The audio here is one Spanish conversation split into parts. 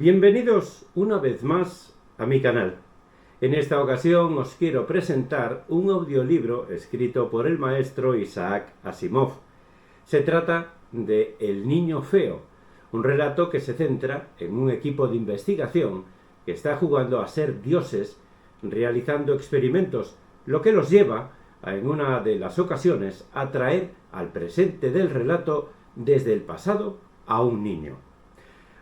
Bienvenidos una vez más a mi canal. En esta ocasión os quiero presentar un audiolibro escrito por el maestro Isaac Asimov. Se trata de El niño feo, un relato que se centra en un equipo de investigación que está jugando a ser dioses, realizando experimentos, lo que los lleva en una de las ocasiones a traer al presente del relato desde el pasado a un niño.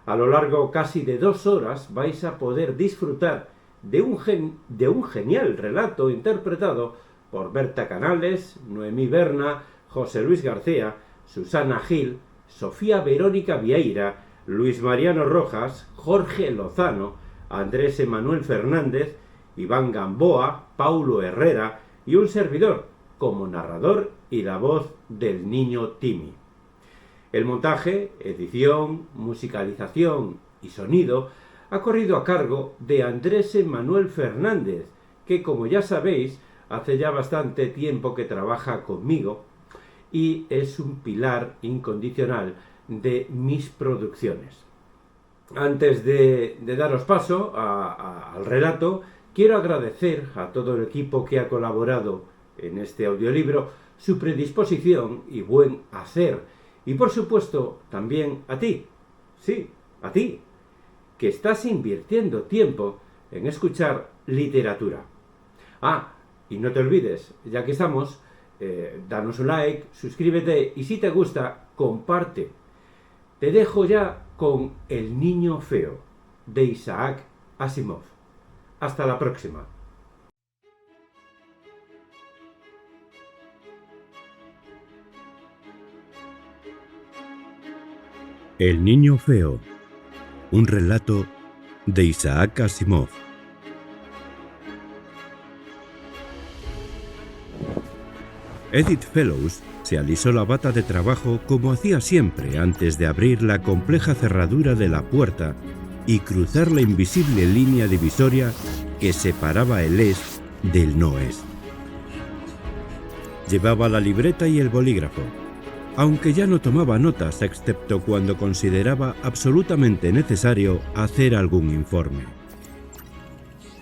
A lo largo casi de 2 horas vais a poder disfrutar de un genial relato interpretado por Berta Canales, Noemí Berna, José Luis García, Susana Gil, Sofía Verónica Vieira, Luis Mariano Rojas, Jorge Lozano, Andrés Emanuel Fernández, Iván Gamboa, Paulo Herrera y un servidor como narrador y la voz del niño Timmy. El montaje, edición, musicalización y sonido ha corrido a cargo de Andrés Emanuel Fernández, que como ya sabéis, hace ya bastante tiempo que trabaja conmigo y es un pilar incondicional de mis producciones. Antes de daros paso al relato, quiero agradecer a todo el equipo que ha colaborado en este audiolibro su predisposición y buen hacer. Y por supuesto, también a ti, sí, a ti, que estás invirtiendo tiempo en escuchar literatura. Y no te olvides, ya que estamos, danos un like, suscríbete y si te gusta, comparte. Te dejo ya con El niño feo, de Isaac Asimov. Hasta la próxima. El niño feo, un relato de Isaac Asimov. Edith Fellows se alisó la bata de trabajo como hacía siempre antes de abrir la compleja cerradura de la puerta y cruzar la invisible línea divisoria que separaba el es del no es. Llevaba la libreta y el bolígrafo, aunque ya no tomaba notas excepto cuando consideraba absolutamente necesario hacer algún informe.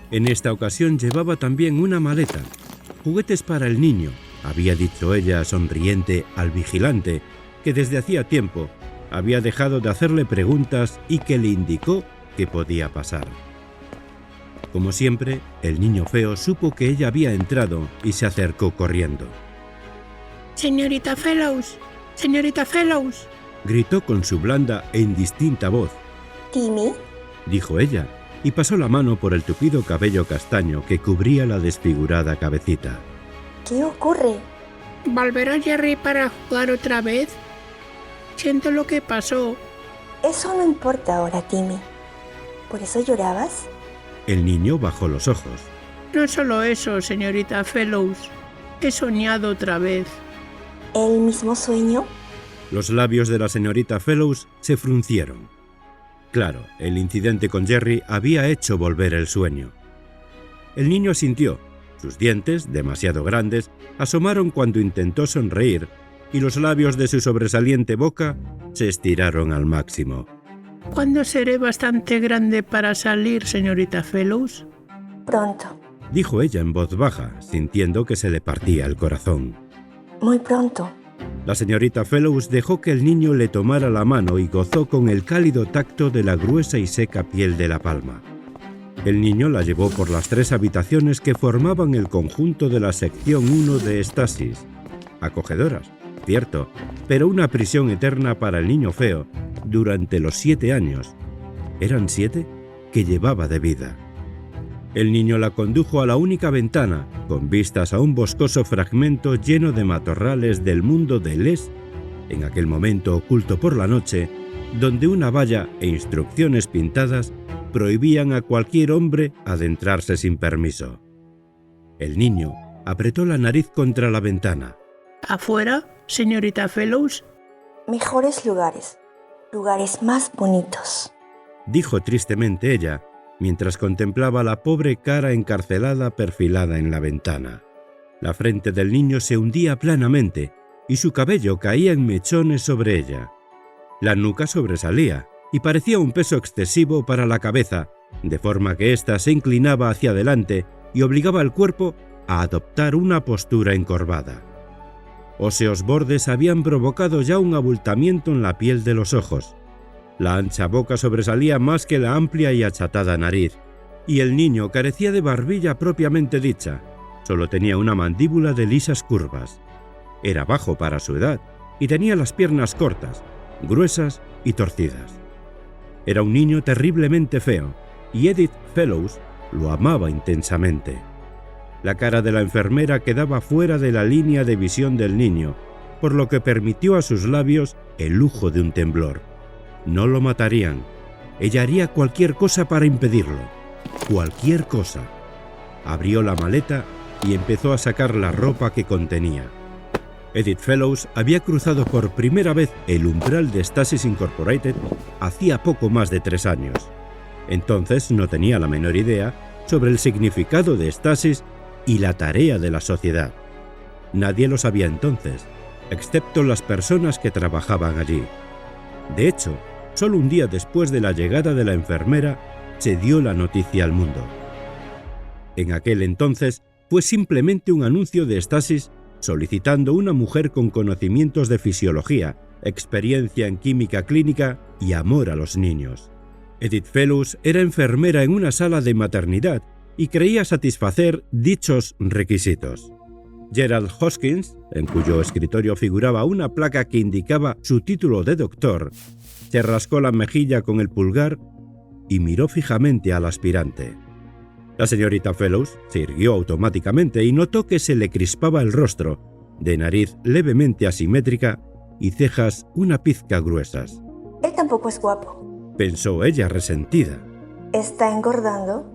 En esta ocasión llevaba también una maleta, juguetes para el niño, había dicho ella sonriente al vigilante, que desde hacía tiempo había dejado de hacerle preguntas y que le indicó que podía pasar. Como siempre, el niño feo supo que ella había entrado y se acercó corriendo. «Señorita Fellows, señorita Fellows», gritó con su blanda e indistinta voz. «¿Timmy?», dijo ella, y pasó la mano por el tupido cabello castaño que cubría la desfigurada cabecita. «¿Qué ocurre?». «¿Volverá Jerry para jugar otra vez? Siento lo que pasó». «Eso no importa ahora, Timmy. ¿Por eso llorabas?». El niño bajó los ojos. «No solo eso, señorita Fellows. He soñado otra vez». ¿El mismo sueño?». Los labios de la señorita Fellows se fruncieron. Claro, el incidente con Jerry había hecho volver el sueño. El niño asintió. Sus dientes, demasiado grandes, asomaron cuando intentó sonreír y los labios de su sobresaliente boca se estiraron al máximo. «¿Cuándo seré bastante grande para salir, señorita Fellows?». «Pronto», dijo ella en voz baja, sintiendo que se le partía el corazón. «Muy pronto». La señorita Fellows dejó que el niño le tomara la mano y gozó con el cálido tacto de la gruesa y seca piel de la palma. El niño la llevó por las 3 habitaciones que formaban el conjunto de la sección 1 de Estasis. Acogedoras, cierto, pero una prisión eterna para el niño feo durante los 7 años. ¿Eran 7? Que llevaba de vida. El niño la condujo a la única ventana, con vistas a un boscoso fragmento lleno de matorrales del mundo de Les, en aquel momento oculto por la noche, donde una valla e instrucciones pintadas prohibían a cualquier hombre adentrarse sin permiso. El niño apretó la nariz contra la ventana. «¿Afuera, señorita Fellows?». «Mejores lugares, lugares más bonitos», dijo tristemente ella, mientras contemplaba la pobre cara encarcelada perfilada en la ventana. La frente del niño se hundía planamente y su cabello caía en mechones sobre ella. La nuca sobresalía, y parecía un peso excesivo para la cabeza, de forma que ésta se inclinaba hacia adelante y obligaba al cuerpo a adoptar una postura encorvada. Óseos bordes habían provocado ya un abultamiento en la piel de los ojos. La ancha boca sobresalía más que la amplia y achatada nariz, y el niño carecía de barbilla propiamente dicha, solo tenía una mandíbula de lisas curvas. Era bajo para su edad y tenía las piernas cortas, gruesas y torcidas. Era un niño terriblemente feo, y Edith Fellows lo amaba intensamente. La cara de la enfermera quedaba fuera de la línea de visión del niño, por lo que permitió a sus labios el lujo de un temblor. No lo matarían. Ella haría cualquier cosa para impedirlo. Cualquier cosa. Abrió la maleta y empezó a sacar la ropa que contenía. Edith Fellows había cruzado por primera vez el umbral de Stasis Incorporated hacía poco más de 3 años. Entonces no tenía la menor idea sobre el significado de Stasis y la tarea de la sociedad. Nadie lo sabía entonces, excepto las personas que trabajaban allí. De hecho, solo un día después de la llegada de la enfermera, se dio la noticia al mundo. En aquel entonces, fue simplemente un anuncio de Stasis solicitando una mujer con conocimientos de fisiología, experiencia en química clínica y amor a los niños. Edith Fellows era enfermera en una sala de maternidad y creía satisfacer dichos requisitos. Gerald Hoskins, en cuyo escritorio figuraba una placa que indicaba su título de doctor, se rascó la mejilla con el pulgar y miró fijamente al aspirante. La señorita Fellows se irguió automáticamente y notó que se le crispaba el rostro, de nariz levemente asimétrica y cejas una pizca gruesas. Él tampoco es guapo, pensó ella resentida. Está engordando,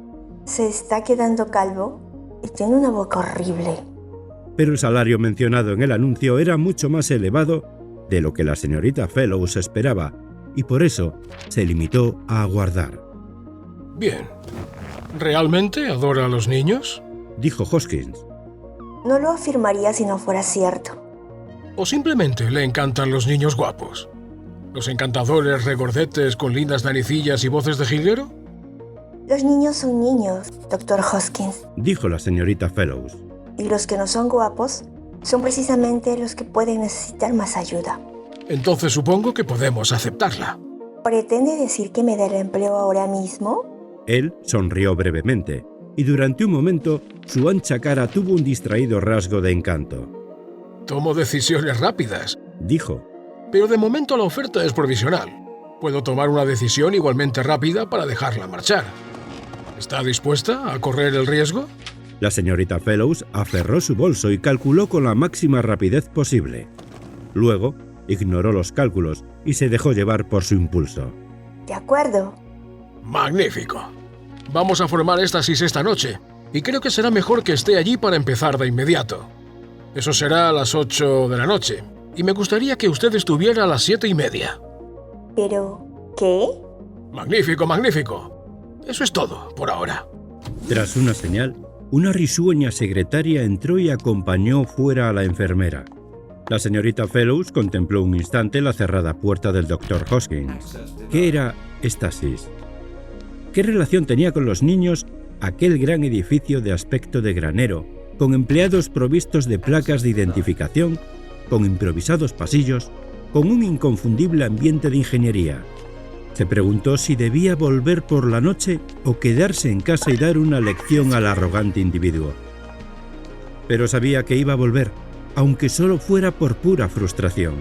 se está quedando calvo y tiene una boca horrible. Pero el salario mencionado en el anuncio era mucho más elevado de lo que la señorita Fellows esperaba y por eso se limitó a aguardar. Bien. ¿Realmente adora a los niños? Dijo Hoskins. No lo afirmaría si no fuera cierto. ¿O simplemente le encantan los niños guapos? ¿Los encantadores regordetes con lindas naricillas y voces de jilguero? Los niños son niños, Dr. Hoskins. Dijo la señorita Fellows. Y los que no son guapos son precisamente los que pueden necesitar más ayuda. Entonces supongo que podemos aceptarla. ¿Pretende decir que me da el empleo ahora mismo? Él sonrió brevemente, y durante un momento su ancha cara tuvo un distraído rasgo de encanto. Tomo decisiones rápidas, dijo. Pero de momento la oferta es provisional. Puedo tomar una decisión igualmente rápida para dejarla marchar. ¿Está dispuesta a correr el riesgo? La señorita Fellows aferró su bolso y calculó con la máxima rapidez posible. Luego, ignoró los cálculos y se dejó llevar por su impulso. De acuerdo. ¡Magnífico! Vamos a formar Stasis esta noche, y creo que será mejor que esté allí para empezar de inmediato. Eso será a las 8 de la noche, y me gustaría que usted estuviera a las 7:30. ¿Pero qué? ¡Magnífico, magnífico! Eso es todo, por ahora. Tras una señal, una risueña secretaria entró y acompañó fuera a la enfermera. La señorita Fellows contempló un instante la cerrada puerta del Dr. Hoskins. ¿Qué era Stasis? ¿Qué relación tenía con los niños aquel gran edificio de aspecto de granero, con empleados provistos de placas de identificación, con improvisados pasillos, con un inconfundible ambiente de ingeniería? Se preguntó si debía volver por la noche o quedarse en casa y dar una lección al arrogante individuo. Pero sabía que iba a volver, aunque solo fuera por pura frustración.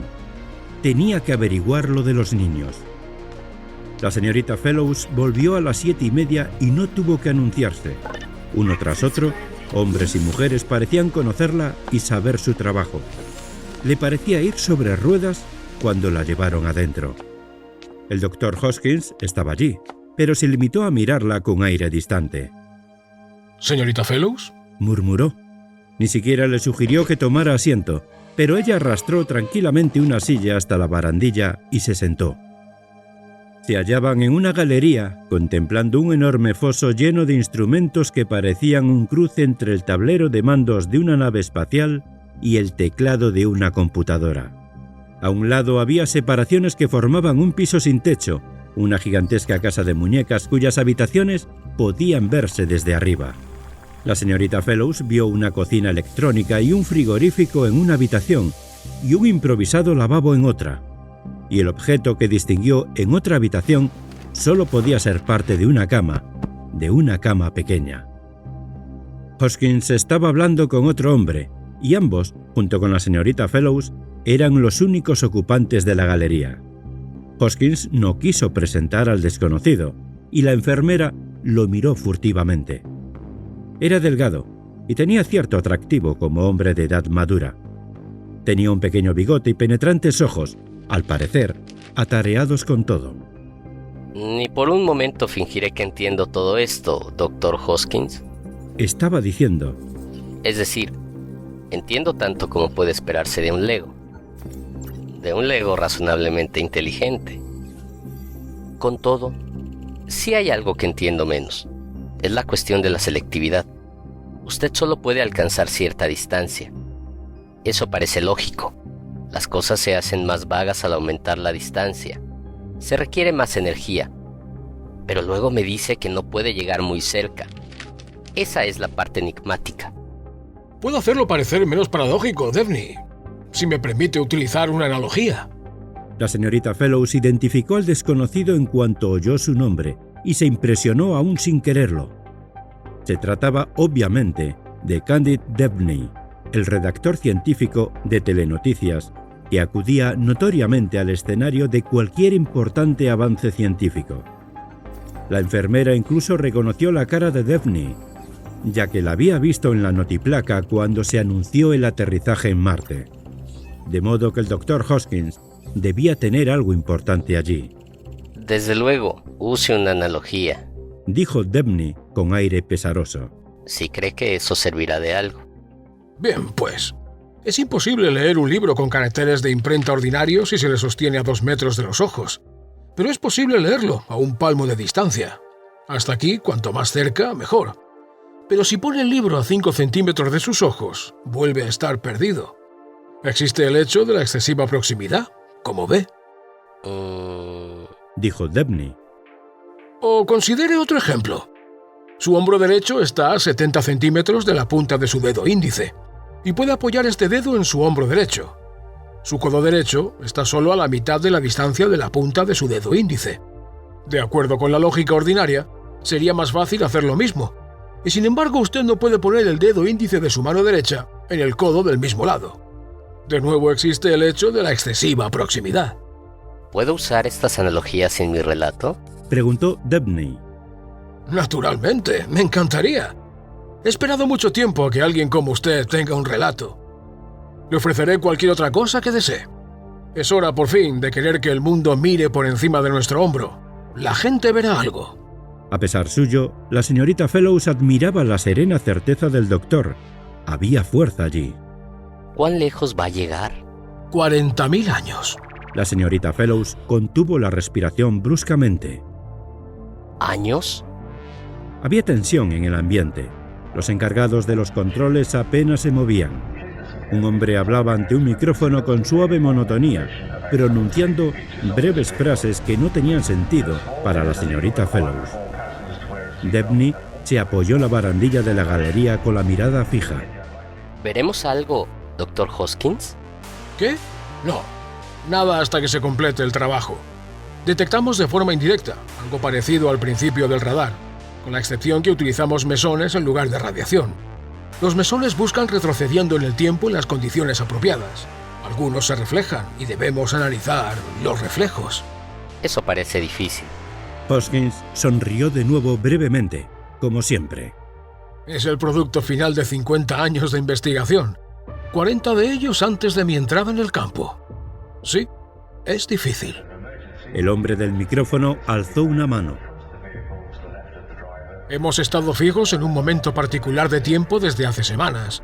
Tenía que averiguar lo de los niños. La señorita Fellows volvió a las 7:30 y no tuvo que anunciarse. Uno tras otro, hombres y mujeres parecían conocerla y saber su trabajo. Le parecía ir sobre ruedas cuando la llevaron adentro. El Dr. Hoskins estaba allí, pero se limitó a mirarla con aire distante. ¿Señorita Fellows? Murmuró. Ni siquiera le sugirió que tomara asiento, pero ella arrastró tranquilamente una silla hasta la barandilla y se sentó. Se hallaban en una galería, contemplando un enorme foso lleno de instrumentos que parecían un cruce entre el tablero de mandos de una nave espacial y el teclado de una computadora. A un lado había separaciones que formaban un piso sin techo, una gigantesca casa de muñecas cuyas habitaciones podían verse desde arriba. La señorita Fellows vio una cocina electrónica y un frigorífico en una habitación y un improvisado lavabo en otra, y el objeto que distinguió en otra habitación solo podía ser parte de una cama pequeña. Hoskins estaba hablando con otro hombre, y ambos, junto con la señorita Fellows, eran los únicos ocupantes de la galería. Hoskins no quiso presentar al desconocido, y la enfermera lo miró furtivamente. Era delgado, y tenía cierto atractivo como hombre de edad madura. Tenía un pequeño bigote y penetrantes ojos, al parecer, atareados con todo. Ni por un momento fingiré que entiendo todo esto, Dr. Hoskins. Estaba diciendo. Es decir, entiendo tanto como puede esperarse de un Lego. De un Lego razonablemente inteligente. Con todo, sí hay algo que entiendo menos. Es la cuestión de la selectividad. Usted solo puede alcanzar cierta distancia. Eso parece lógico. Las cosas se hacen más vagas al aumentar la distancia. Se requiere más energía. Pero luego me dice que no puede llegar muy cerca. Esa es la parte enigmática. Puedo hacerlo parecer menos paradójico, Devney, si me permite utilizar una analogía. La señorita Fellows identificó al desconocido en cuanto oyó su nombre y se impresionó aún sin quererlo. Se trataba, obviamente, de Candid Devney, el redactor científico de Telenoticias, que acudía notoriamente al escenario de cualquier importante avance científico. La enfermera incluso reconoció la cara de Devney, ya que la había visto en la notiplaca cuando se anunció el aterrizaje en Marte. De modo que el Dr. Hoskins debía tener algo importante allí. Desde luego, use una analogía, dijo Devney con aire pesaroso. Si cree que eso servirá de algo. Bien, pues, es imposible leer un libro con caracteres de imprenta ordinarios si se le sostiene a 2 metros de los ojos. Pero es posible leerlo a un palmo de distancia. Hasta aquí, cuanto más cerca, mejor. Pero si pone el libro a 5 centímetros de sus ojos, vuelve a estar perdido. Existe el hecho de la excesiva proximidad, como ve. Dijo Devney. O considere otro ejemplo. Su hombro derecho está a 70 centímetros de la punta de su dedo índice, y puede apoyar este dedo en su hombro derecho. Su codo derecho está solo a la mitad de la distancia de la punta de su dedo índice. De acuerdo con la lógica ordinaria, sería más fácil hacer lo mismo, y sin embargo usted no puede poner el dedo índice de su mano derecha en el codo del mismo lado. De nuevo existe el hecho de la excesiva proximidad. ¿Puedo usar estas analogías en mi relato? Preguntó Devney. Naturalmente, me encantaría. He esperado mucho tiempo a que alguien como usted tenga un relato. Le ofreceré cualquier otra cosa que desee. Es hora, por fin, de querer que el mundo mire por encima de nuestro hombro. La gente verá algo. A pesar suyo, la señorita Fellows admiraba la serena certeza del doctor. Había fuerza allí. ¿Cuán lejos va a llegar? 40.000 años. La señorita Fellows contuvo la respiración bruscamente. ¿Años? Había tensión en el ambiente. Los encargados de los controles apenas se movían. Un hombre hablaba ante un micrófono con suave monotonía, pronunciando breves frases que no tenían sentido para la señorita Fellows. Devney se apoyó en la barandilla de la galería con la mirada fija. ¿Veremos algo, Dr. Hoskins? ¿Qué? No, nada hasta que se complete el trabajo. Detectamos de forma indirecta, algo parecido al principio del radar, con la excepción que utilizamos mesones en lugar de radiación. Los mesones buscan retrocediendo en el tiempo en las condiciones apropiadas. Algunos se reflejan y debemos analizar los reflejos. Eso parece difícil. Hoskins sonrió de nuevo brevemente, como siempre. Es el producto final de 50 años de investigación, 40 de ellos antes de mi entrada en el campo. Sí, es difícil. El hombre del micrófono alzó una mano. Hemos estado fijos en un momento particular de tiempo desde hace semanas.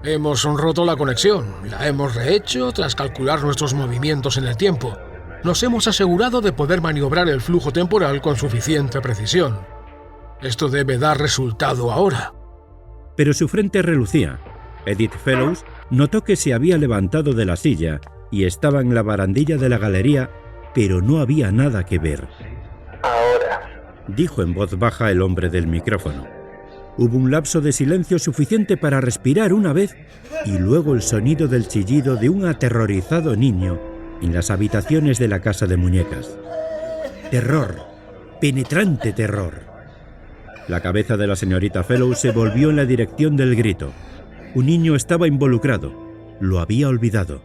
Hemos roto la conexión, la hemos rehecho tras calcular nuestros movimientos en el tiempo. Nos hemos asegurado de poder maniobrar el flujo temporal con suficiente precisión. Esto debe dar resultado ahora. Pero su frente relucía. Edith Fellows notó que se había levantado de la silla y estaba en la barandilla de la galería, pero no había nada que ver. dijo en voz baja el hombre del micrófono. Hubo un lapso de silencio suficiente para respirar una vez y luego el sonido del chillido de un aterrorizado niño en las habitaciones de la casa de muñecas. Terror, penetrante terror. La cabeza de la señorita Fellows se volvió en la dirección del grito. Un niño estaba involucrado. Lo había olvidado.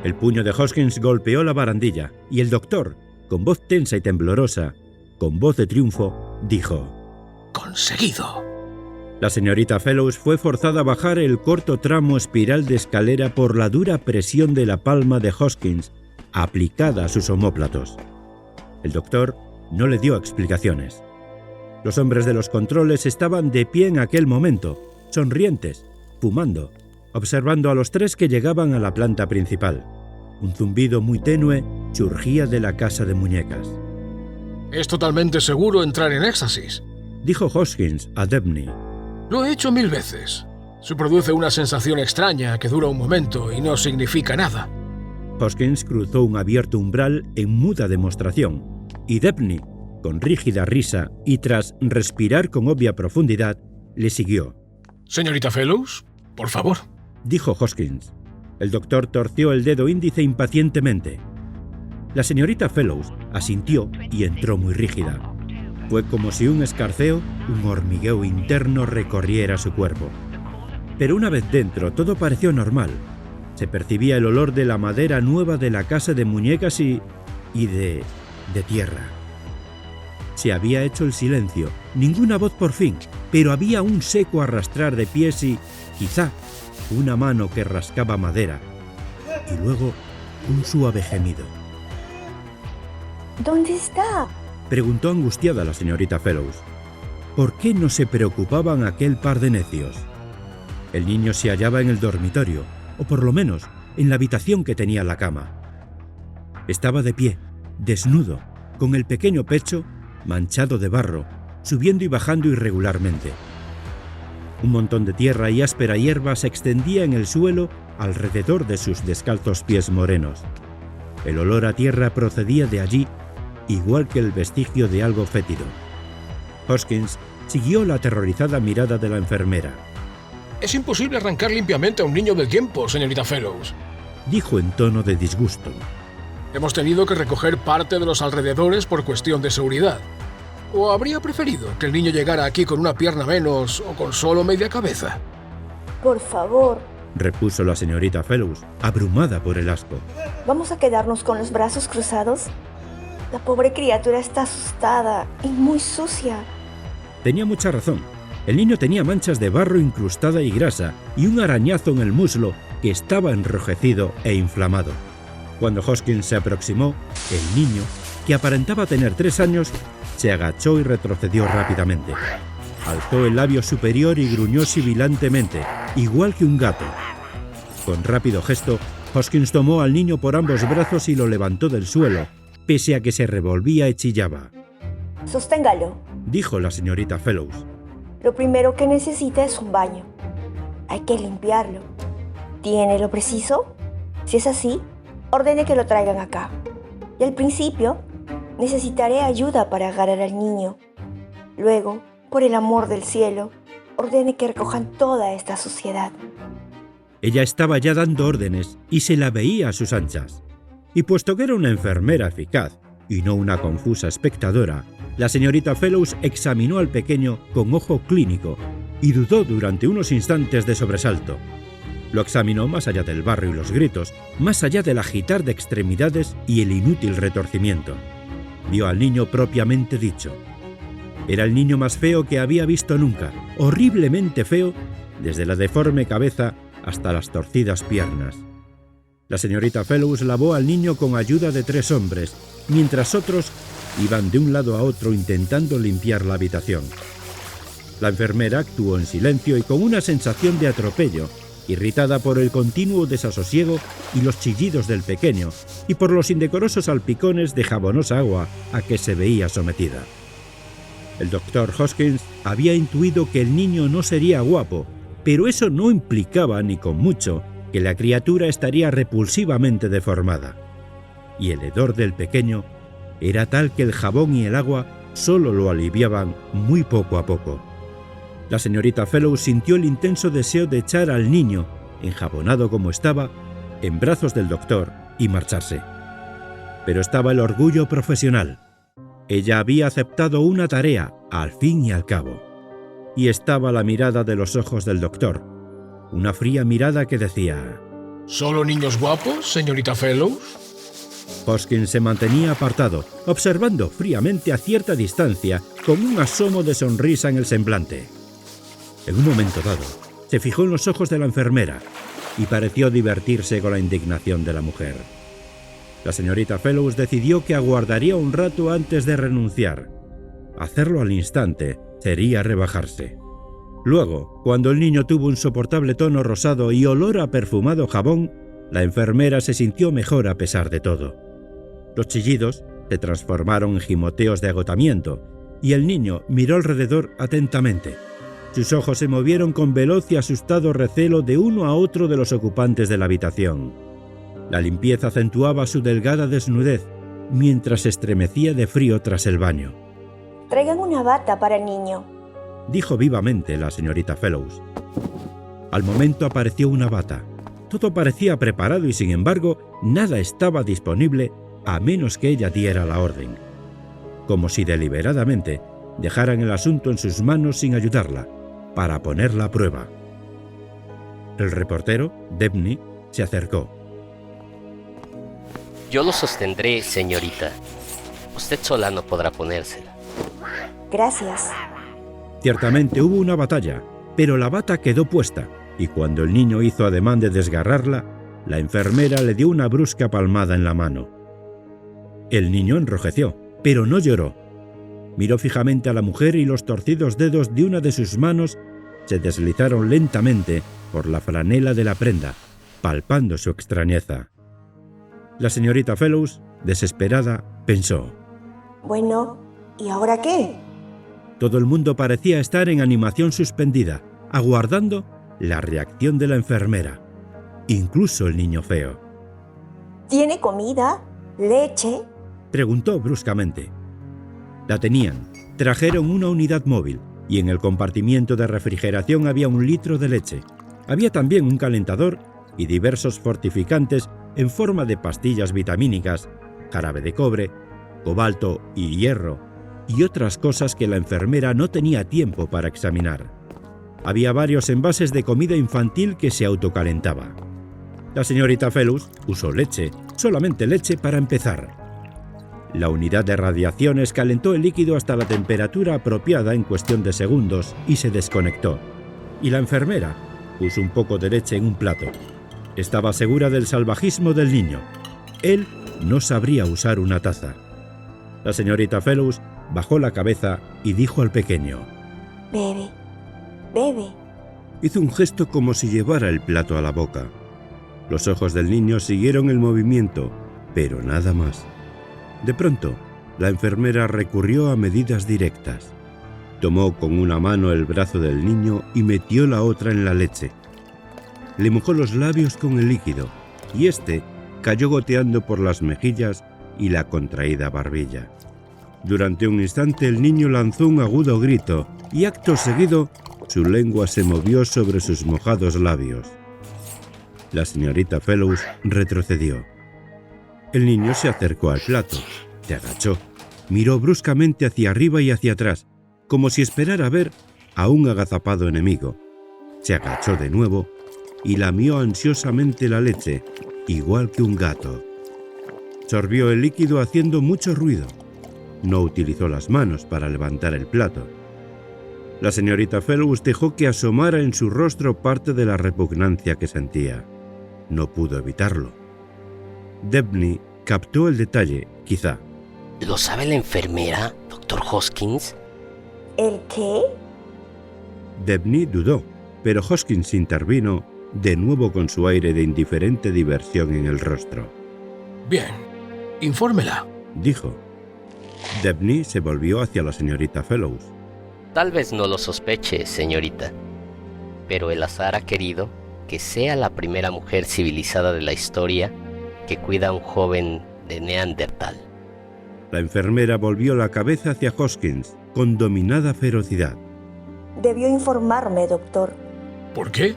El puño de Hoskins golpeó la barandilla y el doctor, con voz tensa y temblorosa, con voz de triunfo, dijo: ¡Conseguido! La señorita Fellows fue forzada a bajar el corto tramo espiral de escalera por la dura presión de la palma de Hoskins aplicada a sus omóplatos. El doctor no le dio explicaciones. Los hombres de los controles estaban de pie en aquel momento, sonrientes, fumando, observando a los tres que llegaban a la planta principal. Un zumbido muy tenue surgía de la casa de muñecas. Es totalmente seguro entrar en éxtasis, dijo Hoskins a Debney. Lo he hecho 1000 veces. Se produce una sensación extraña que dura un momento y no significa nada. Hoskins cruzó un abierto umbral en muda demostración, y Debney, con rígida risa y tras respirar con obvia profundidad, le siguió. Señorita Fellows, por favor, dijo Hoskins. El doctor torció el dedo índice impacientemente. La señorita Fellows asintió y entró muy rígida. Fue como si un escarceo, un hormigueo interno recorriera su cuerpo. Pero una vez dentro todo pareció normal. Se percibía el olor de la madera nueva de la casa de muñecas y de tierra. Se había hecho el silencio, ninguna voz por fin, pero había un seco arrastrar de pies y, quizá, una mano que rascaba madera. Y luego, un suave gemido. ¿Dónde está?, preguntó angustiada la señorita Fellows. ¿Por qué no se preocupaban aquel par de necios? El niño se hallaba en el dormitorio, o por lo menos en la habitación que tenía la cama. Estaba de pie, desnudo, con el pequeño pecho manchado de barro, subiendo y bajando irregularmente. Un montón de tierra y áspera hierba se extendía en el suelo alrededor de sus descalzos pies morenos. El olor a tierra procedía de allí, igual que el vestigio de algo fétido. Hoskins siguió la aterrorizada mirada de la enfermera. Es imposible arrancar limpiamente a un niño del tiempo, señorita Fellows, dijo en tono de disgusto. Hemos tenido que recoger parte de los alrededores por cuestión de seguridad. ¿O habría preferido que el niño llegara aquí con una pierna menos o con solo media cabeza? Por favor, repuso la señorita Fellows, abrumada por el asco. ¿Vamos a quedarnos con los brazos cruzados? La pobre criatura está asustada y muy sucia. Tenía mucha razón. El niño tenía manchas de barro incrustada y grasa y un arañazo en el muslo que estaba enrojecido e inflamado. Cuando Hoskins se aproximó, el niño, que aparentaba tener 3 años, se agachó y retrocedió rápidamente. Alzó el labio superior y gruñó sibilantemente, igual que un gato. Con rápido gesto, Hoskins tomó al niño por ambos brazos y lo levantó del suelo, pese a que se revolvía y chillaba. Sosténgalo, dijo la señorita Fellows. Lo primero que necesita es un baño. Hay que limpiarlo. ¿Tiene lo preciso? Si es así, ordene que lo traigan acá. Y al principio, necesitaré ayuda para agarrar al niño. Luego, por el amor del cielo, ordene que recojan toda esta suciedad. Ella estaba ya dando órdenes y se la veía a sus anchas. Y puesto que era una enfermera eficaz y no una confusa espectadora, la señorita Fellows examinó al pequeño con ojo clínico y dudó durante unos instantes de sobresalto. Lo examinó más allá del barro y los gritos, más allá del agitar de extremidades y el inútil retorcimiento. Vio al niño propiamente dicho. Era el niño más feo que había visto nunca, horriblemente feo, desde la deforme cabeza hasta las torcidas piernas. La señorita Fellows lavó al niño con ayuda de 3 hombres, mientras otros iban de un lado a otro intentando limpiar la habitación. La enfermera actuó en silencio y con una sensación de atropello, irritada por el continuo desasosiego y los chillidos del pequeño y por los indecorosos salpicones de jabonosa agua a que se veía sometida. El doctor Hoskins había intuido que el niño no sería guapo, pero eso no implicaba ni con mucho que la criatura estaría repulsivamente deformada. Y el hedor del pequeño era tal que el jabón y el agua solo lo aliviaban muy poco a poco. La señorita Fellows sintió el intenso deseo de echar al niño, enjabonado como estaba, en brazos del doctor y marcharse. Pero estaba el orgullo profesional. Ella había aceptado una tarea, al fin y al cabo. Y estaba la mirada de los ojos del doctor, una fría mirada que decía: ¿Solo niños guapos, señorita Fellows? Hoskins se mantenía apartado, observando fríamente a cierta distancia, con un asomo de sonrisa en el semblante. En un momento dado, se fijó en los ojos de la enfermera y pareció divertirse con la indignación de la mujer. La señorita Fellows decidió que aguardaría un rato antes de renunciar. Hacerlo al instante sería rebajarse. Luego, cuando el niño tuvo un soportable tono rosado y olor a perfumado jabón, la enfermera se sintió mejor a pesar de todo. Los chillidos se transformaron en gimoteos de agotamiento y el niño miró alrededor atentamente. Sus ojos se movieron con veloz y asustado recelo de uno a otro de los ocupantes de la habitación. La limpieza acentuaba su delgada desnudez mientras se estremecía de frío tras el baño. Traigan una bata para el niño, dijo vivamente la señorita Fellows. Al momento apareció una bata. Todo parecía preparado y sin embargo nada estaba disponible a menos que ella diera la orden. Como si deliberadamente dejaran el asunto en sus manos sin ayudarla, para ponerla a prueba. El reportero, Debney, se acercó. Yo lo sostendré, señorita. Usted sola no podrá ponérsela. Gracias. Ciertamente hubo una batalla, pero la bata quedó puesta, y cuando el niño hizo ademán de desgarrarla, la enfermera le dio una brusca palmada en la mano. El niño enrojeció, pero no lloró. Miró fijamente a la mujer y los torcidos dedos de una de sus manos se deslizaron lentamente por la franela de la prenda, palpando su extrañeza. La señorita Fellows, desesperada, pensó: Bueno, ¿y ahora qué? Todo el mundo parecía estar en animación suspendida, aguardando la reacción de la enfermera, incluso el niño feo. ¿Tiene comida? ¿Leche? Preguntó bruscamente. La tenían. Trajeron una unidad móvil y en el compartimiento de refrigeración había 1 litro de leche. Había también un calentador y diversos fortificantes en forma de pastillas vitamínicas, jarabe de cobre, cobalto y hierro, y otras cosas que la enfermera no tenía tiempo para examinar. Había varios envases de comida infantil que se autocalentaba. La señorita Fellows usó leche, solamente leche para empezar. La unidad de radiaciones calentó el líquido hasta la temperatura apropiada en cuestión de segundos y se desconectó. Y la enfermera puso un poco de leche en un plato. Estaba segura del salvajismo del niño. Él no sabría usar una taza. La señorita Fellows bajó la cabeza y dijo al pequeño: Bebe, bebe. Hizo un gesto como si llevara el plato a la boca. Los ojos del niño siguieron el movimiento, pero nada más. De pronto, la enfermera recurrió a medidas directas. Tomó con una mano el brazo del niño y metió la otra en la leche. Le mojó los labios con el líquido y éste cayó goteando por las mejillas y la contraída barbilla. Durante un instante el niño lanzó un agudo grito y acto seguido su lengua se movió sobre sus mojados labios. La señorita Fellows retrocedió. El niño se acercó al plato, se agachó, miró bruscamente hacia arriba y hacia atrás, como si esperara ver a un agazapado enemigo. Se agachó de nuevo y lamió ansiosamente la leche, igual que un gato. Sorbió el líquido haciendo mucho ruido. No utilizó las manos para levantar el plato. La señorita Fellows dejó que asomara en su rostro parte de la repugnancia que sentía. No pudo evitarlo. Debney captó el detalle, quizá. ¿Lo sabe la enfermera, doctor Hoskins? ¿El qué? Debney dudó, pero Hoskins intervino, de nuevo con su aire de indiferente diversión en el rostro. Bien, infórmela, dijo. Debney se volvió hacia la señorita Fellows. Tal vez no lo sospeche, señorita, pero el azar ha querido que sea la primera mujer civilizada de la historia que cuida a un joven de Neandertal. La enfermera volvió la cabeza hacia Hoskins con dominada ferocidad. Debió informarme, doctor. ¿Por qué?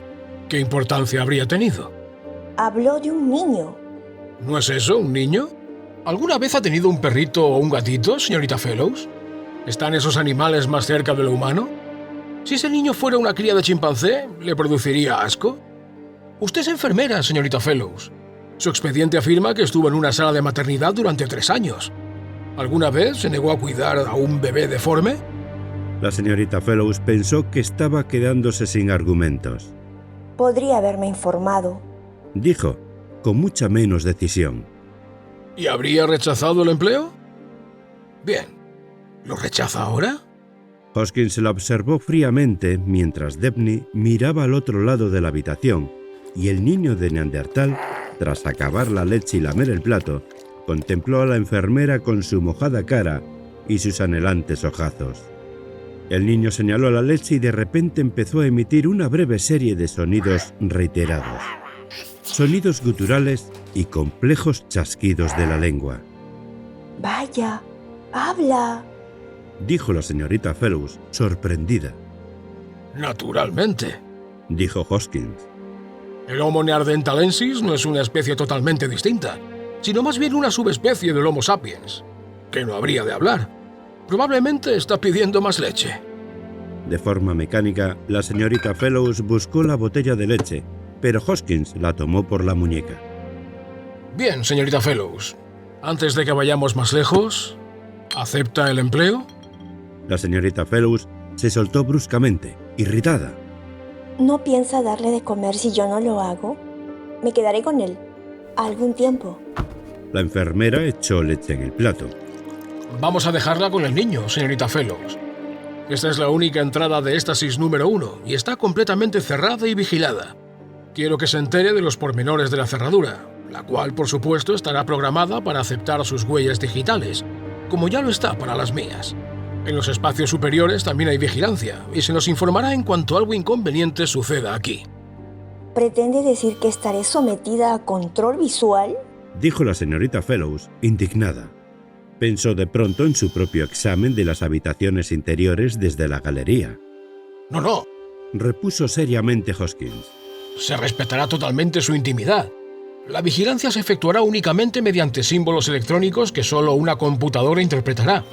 ¿Qué importancia habría tenido? Habló de un niño. ¿No es eso, un niño? ¿Alguna vez ha tenido un perrito o un gatito, señorita Fellows? ¿Están esos animales más cerca de lo humano? Si ese niño fuera una cría de chimpancé, ¿le produciría asco? Usted es enfermera, señorita Fellows. Su expediente afirma que estuvo en una sala de maternidad durante 3 años. ¿Alguna vez se negó a cuidar a un bebé deforme? La señorita Fellows pensó que estaba quedándose sin argumentos. Podría haberme informado. Dijo, con mucha menos decisión. ¿Y habría rechazado el empleo? Bien. ¿Lo rechaza ahora? Hoskins la observó fríamente mientras Dabney miraba al otro lado de la habitación y el niño de Neandertal, tras acabar la leche y lamer el plato, contempló a la enfermera con su mojada cara y sus anhelantes ojazos. El niño señaló la leche y de repente empezó a emitir una breve serie de sonidos reiterados. Sonidos guturales y complejos chasquidos de la lengua. Vaya, habla. Dijo la señorita Fellows, sorprendida. Naturalmente. Dijo Hoskins. El Homo neanderthalensis no es una especie totalmente distinta, sino más bien una subespecie del Homo sapiens, que no habría de hablar. Probablemente está pidiendo más leche. De forma mecánica, la señorita Fellows buscó la botella de leche, pero Hoskins la tomó por la muñeca. Bien, señorita Fellows. Antes de que vayamos más lejos, ¿acepta el empleo? La señorita Fellows se soltó bruscamente, irritada. ¿No piensa darle de comer si yo no lo hago? Me quedaré con él algún tiempo. La enfermera echó leche en el plato. Vamos a dejarla con el niño, señorita Fellows. Esta es la única entrada de éstasis número 1 y está completamente cerrada y vigilada. Quiero que se entere de los pormenores de la cerradura, la cual, por supuesto, estará programada para aceptar sus huellas digitales, como ya lo está para las mías. En los espacios superiores también hay vigilancia y se nos informará en cuanto algo inconveniente suceda aquí. ¿Pretende decir que estaré sometida a control visual? Dijo la señorita Fellows, indignada. Pensó de pronto en su propio examen de las habitaciones interiores desde la galería. No. Repuso seriamente Hoskins. Se respetará totalmente su intimidad. La vigilancia se efectuará únicamente mediante símbolos electrónicos que solo una computadora interpretará.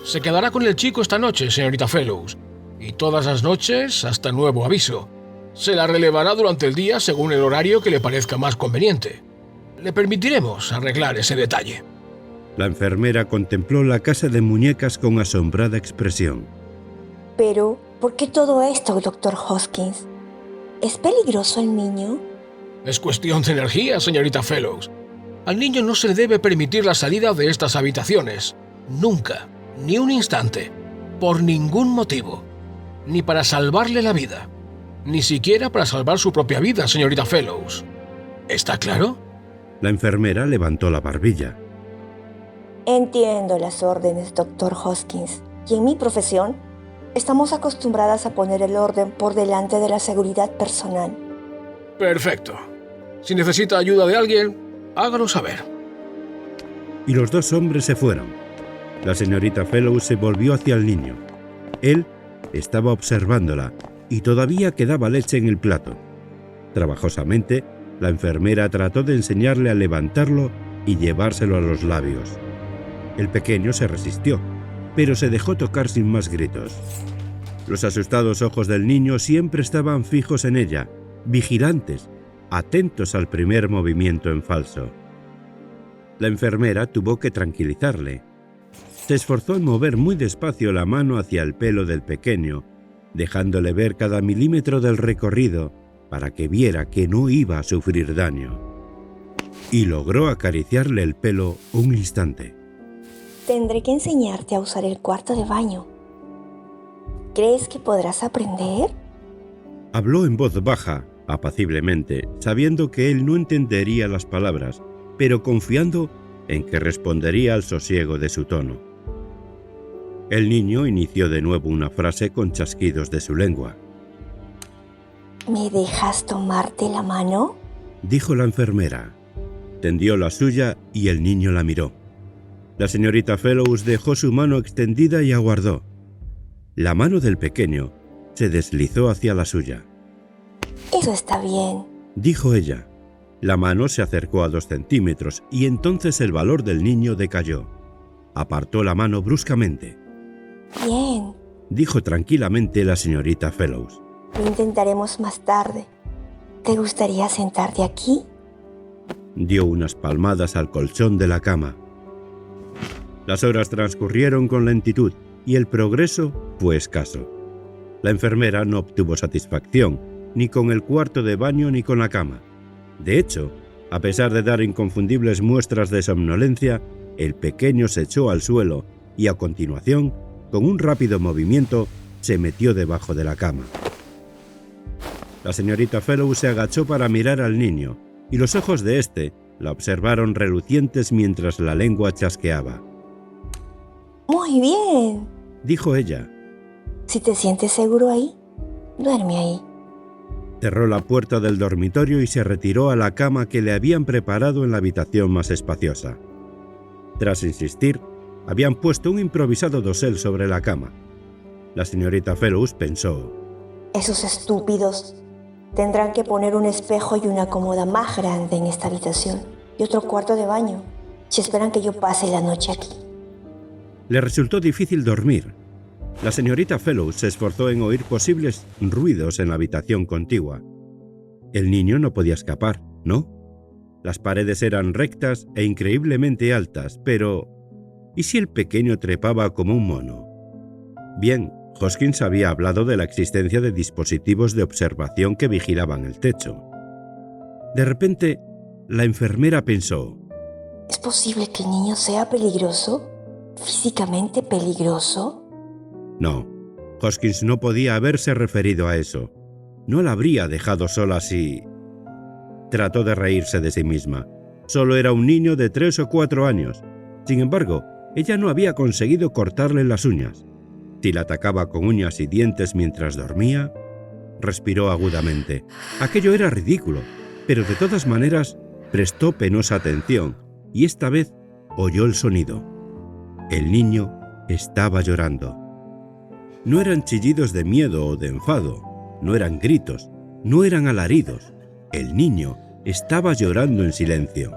Se quedará con el chico esta noche, señorita Fellows, y todas las noches hasta nuevo aviso. Se la relevará durante el día según el horario que le parezca más conveniente. Le permitiremos arreglar ese detalle. La enfermera contempló la casa de muñecas con asombrada expresión. Pero, ¿por qué todo esto, doctor Hoskins? ¿Es peligroso el niño? Es cuestión de energía, señorita Fellows. Al niño no se le debe permitir la salida de estas habitaciones. Nunca. Ni un instante, por ningún motivo, ni para salvarle la vida, ni siquiera para salvar su propia vida, señorita Fellows. ¿Está claro? La enfermera levantó la barbilla. Entiendo las órdenes, doctor Hoskins. Y en mi profesión, estamos acostumbradas a poner el orden por delante de la seguridad personal. Perfecto. Si necesita ayuda de alguien, hágalo saber. Y los dos hombres se fueron. La señorita Fellows se volvió hacia el niño. Él estaba observándola y todavía quedaba leche en el plato. Trabajosamente, la enfermera trató de enseñarle a levantarlo y llevárselo a los labios. El pequeño se resistió, pero se dejó tocar sin más gritos. Los asustados ojos del niño siempre estaban fijos en ella, vigilantes, atentos al primer movimiento en falso. La enfermera tuvo que tranquilizarle. Se esforzó en mover muy despacio la mano hacia el pelo del pequeño, dejándole ver cada milímetro del recorrido para que viera que no iba a sufrir daño. Y logró acariciarle el pelo un instante. Tendré que enseñarte a usar el cuarto de baño. ¿Crees que podrás aprender? Habló en voz baja, apaciblemente, sabiendo que él no entendería las palabras, pero confiando en que respondería al sosiego de su tono. El niño inició de nuevo una frase con chasquidos de su lengua. ¿Me dejas tomarte la mano? Dijo la enfermera. Tendió la suya y el niño la miró. La señorita Fellows dejó su mano extendida y aguardó. La mano del pequeño se deslizó hacia la suya. Eso está bien. Dijo ella. La mano se acercó a 2 centímetros y entonces el valor del niño decayó. Apartó la mano bruscamente. Bien. Dijo tranquilamente la señorita Fellows. Lo intentaremos más tarde. ¿Te gustaría sentarte aquí? Dio unas palmadas al colchón de la cama. Las horas transcurrieron con lentitud y el progreso fue escaso. La enfermera no obtuvo satisfacción, ni con el cuarto de baño ni con la cama. De hecho, a pesar de dar inconfundibles muestras de somnolencia, el pequeño se echó al suelo y a continuación, con un rápido movimiento, se metió debajo de la cama. La señorita Fellows se agachó para mirar al niño, y los ojos de éste la observaron relucientes mientras la lengua chasqueaba. Muy bien. Dijo ella. Si te sientes seguro ahí, duerme ahí. Cerró la puerta del dormitorio y se retiró a la cama que le habían preparado en la habitación más espaciosa. Tras insistir, habían puesto un improvisado dosel sobre la cama. La señorita Fellows pensó: Esos estúpidos tendrán que poner un espejo y una cómoda más grande en esta habitación y otro cuarto de baño si esperan que yo pase la noche aquí. Le resultó difícil dormir. La señorita Fellows se esforzó en oír posibles ruidos en la habitación contigua. El niño no podía escapar, ¿no? Las paredes eran rectas e increíblemente altas, pero ¿y si el pequeño trepaba como un mono? Bien, Hoskins había hablado de la existencia de dispositivos de observación que vigilaban el techo. De repente, la enfermera pensó: ¿Es posible que el niño sea peligroso? ¿Físicamente peligroso? No, Hoskins no podía haberse referido a eso. No la habría dejado sola si... Trató de reírse de sí misma. Solo era un niño de 3 o 4 años. Sin embargo, ella no había conseguido cortarle las uñas. Si la atacaba con uñas y dientes mientras dormía, respiró agudamente. Aquello era ridículo, pero de todas maneras prestó penosa atención y esta vez oyó el sonido. El niño estaba llorando. No eran chillidos de miedo o de enfado, no eran gritos, no eran alaridos. El niño estaba llorando en silencio.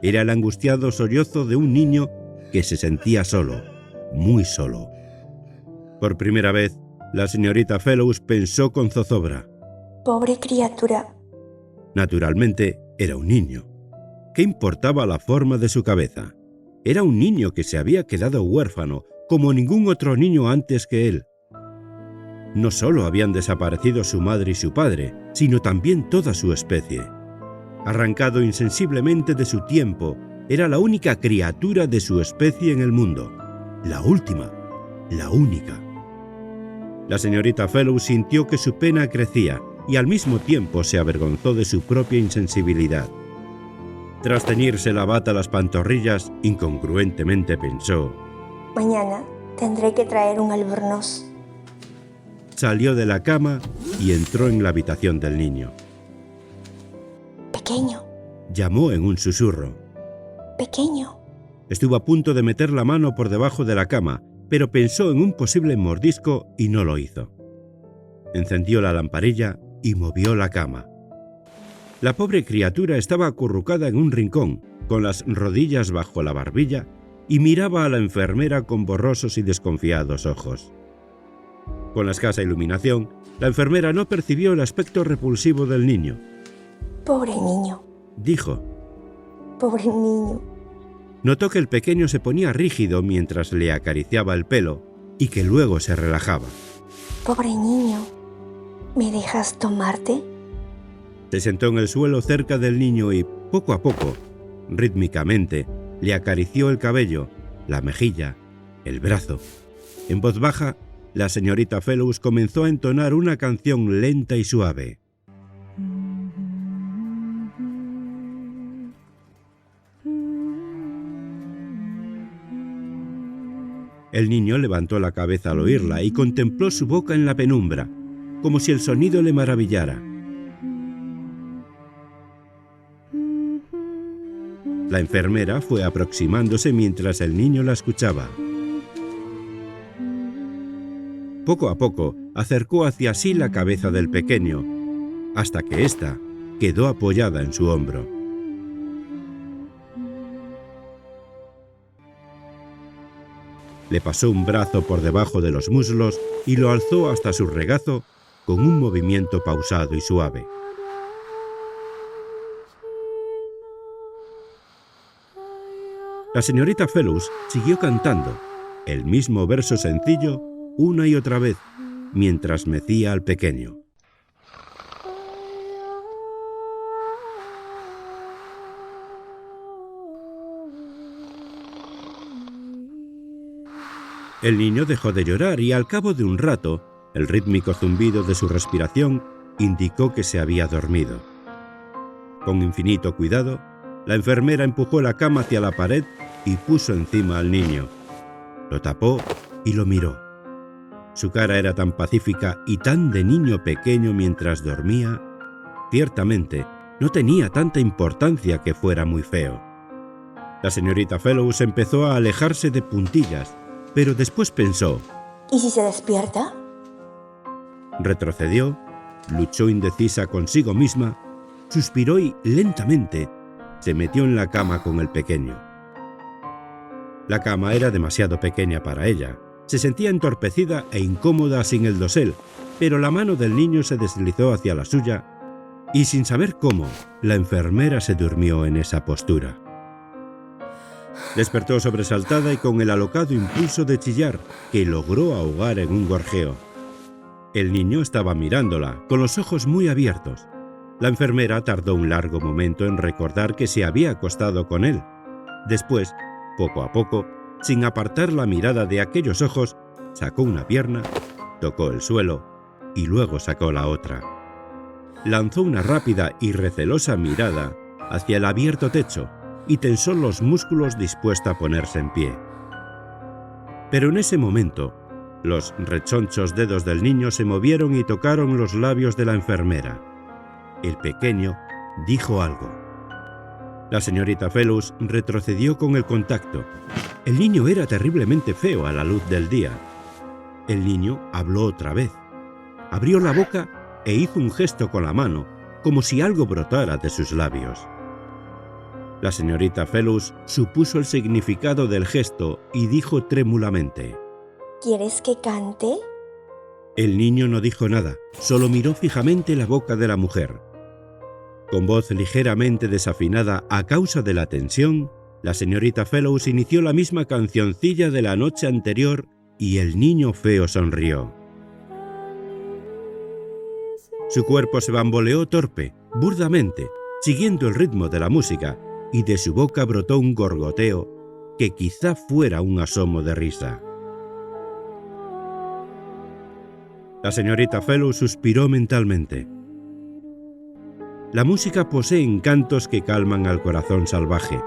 Era el angustiado sollozo de un niño que se sentía solo, muy solo. Por primera vez, la señorita Fellows pensó con zozobra: Pobre criatura. Naturalmente, era un niño. ¿Qué importaba la forma de su cabeza? Era un niño que se había quedado huérfano, como ningún otro niño antes que él. No solo habían desaparecido su madre y su padre, sino también toda su especie. Arrancado insensiblemente de su tiempo, era la única criatura de su especie en el mundo. La última, la única. La señorita Fellows sintió que su pena crecía y al mismo tiempo se avergonzó de su propia insensibilidad. Tras ceñirse la bata a las pantorrillas, incongruentemente pensó: Mañana tendré que traer un albornoz. Salió de la cama y entró en la habitación del niño. Pequeño, Llamó en un susurro. pequeño. Estuvo a punto de meter la mano por debajo de la cama, pero pensó en un posible mordisco y no lo hizo. Encendió la lamparilla y movió la cama. La pobre criatura estaba acurrucada en un rincón, con las rodillas bajo la barbilla, y miraba a la enfermera con borrosos y desconfiados ojos. Con la escasa iluminación, la enfermera no percibió el aspecto repulsivo del niño. Pobre niño, Dijo. pobre niño. Notó que el pequeño se ponía rígido mientras le acariciaba el pelo y que luego se relajaba. Pobre niño, ¿me dejas tomarte? Se sentó en el suelo cerca del niño y, poco a poco, rítmicamente, le acarició el cabello, la mejilla, el brazo. En voz baja, la señorita Fellows comenzó a entonar una canción lenta y suave. El niño levantó la cabeza al oírla y contempló su boca en la penumbra, como si el sonido le maravillara. La enfermera fue aproximándose mientras el niño la escuchaba. Poco a poco acercó hacia sí la cabeza del pequeño, hasta que ésta quedó apoyada en su hombro. Le pasó un brazo por debajo de los muslos y lo alzó hasta su regazo con un movimiento pausado y suave. La señorita Fellows siguió cantando el mismo verso sencillo una y otra vez, mientras mecía al pequeño. El niño dejó de llorar y al cabo de un rato, el rítmico zumbido de su respiración indicó que se había dormido. Con infinito cuidado, la enfermera empujó la cama hacia la pared y puso encima al niño. Lo tapó y lo miró. Su cara era tan pacífica y tan de niño pequeño mientras dormía. Ciertamente, no tenía tanta importancia que fuera muy feo. La señorita Fellows empezó a alejarse de puntillas, pero después pensó: ¿y si se despierta? Retrocedió, luchó indecisa consigo misma, suspiró y, lentamente, se metió en la cama con el pequeño. La cama era demasiado pequeña para ella. Se sentía entorpecida e incómoda sin el dosel, pero la mano del niño se deslizó hacia la suya y, sin saber cómo, la enfermera se durmió en esa postura. Despertó sobresaltada y con el alocado impulso de chillar, que logró ahogar en un gorjeo. El niño estaba mirándola, con los ojos muy abiertos. La enfermera tardó un largo momento en recordar que se había acostado con él. Después, poco a poco, sin apartar la mirada de aquellos ojos, sacó una pierna, tocó el suelo y luego sacó la otra. Lanzó una rápida y recelosa mirada hacia el abierto techo y tensó los músculos dispuesta a ponerse en pie. Pero en ese momento, los rechonchos dedos del niño se movieron y tocaron los labios de la enfermera. El pequeño dijo algo. La señorita Fellows retrocedió con el contacto. El niño era terriblemente feo a la luz del día. El niño habló otra vez. Abrió la boca e hizo un gesto con la mano, como si algo brotara de sus labios. La señorita Fellows supuso el significado del gesto y dijo trémulamente: ¿quieres que cante? El niño no dijo nada, solo miró fijamente la boca de la mujer. Con voz ligeramente desafinada a causa de la tensión, la señorita Fellows inició la misma cancioncilla de la noche anterior y el niño feo sonrió. Su cuerpo se bamboleó torpe, burdamente, siguiendo el ritmo de la música, y de su boca brotó un gorgoteo que quizá fuera un asomo de risa. La señorita Fellows suspiró mentalmente. La música posee encantos que calman al corazón salvaje.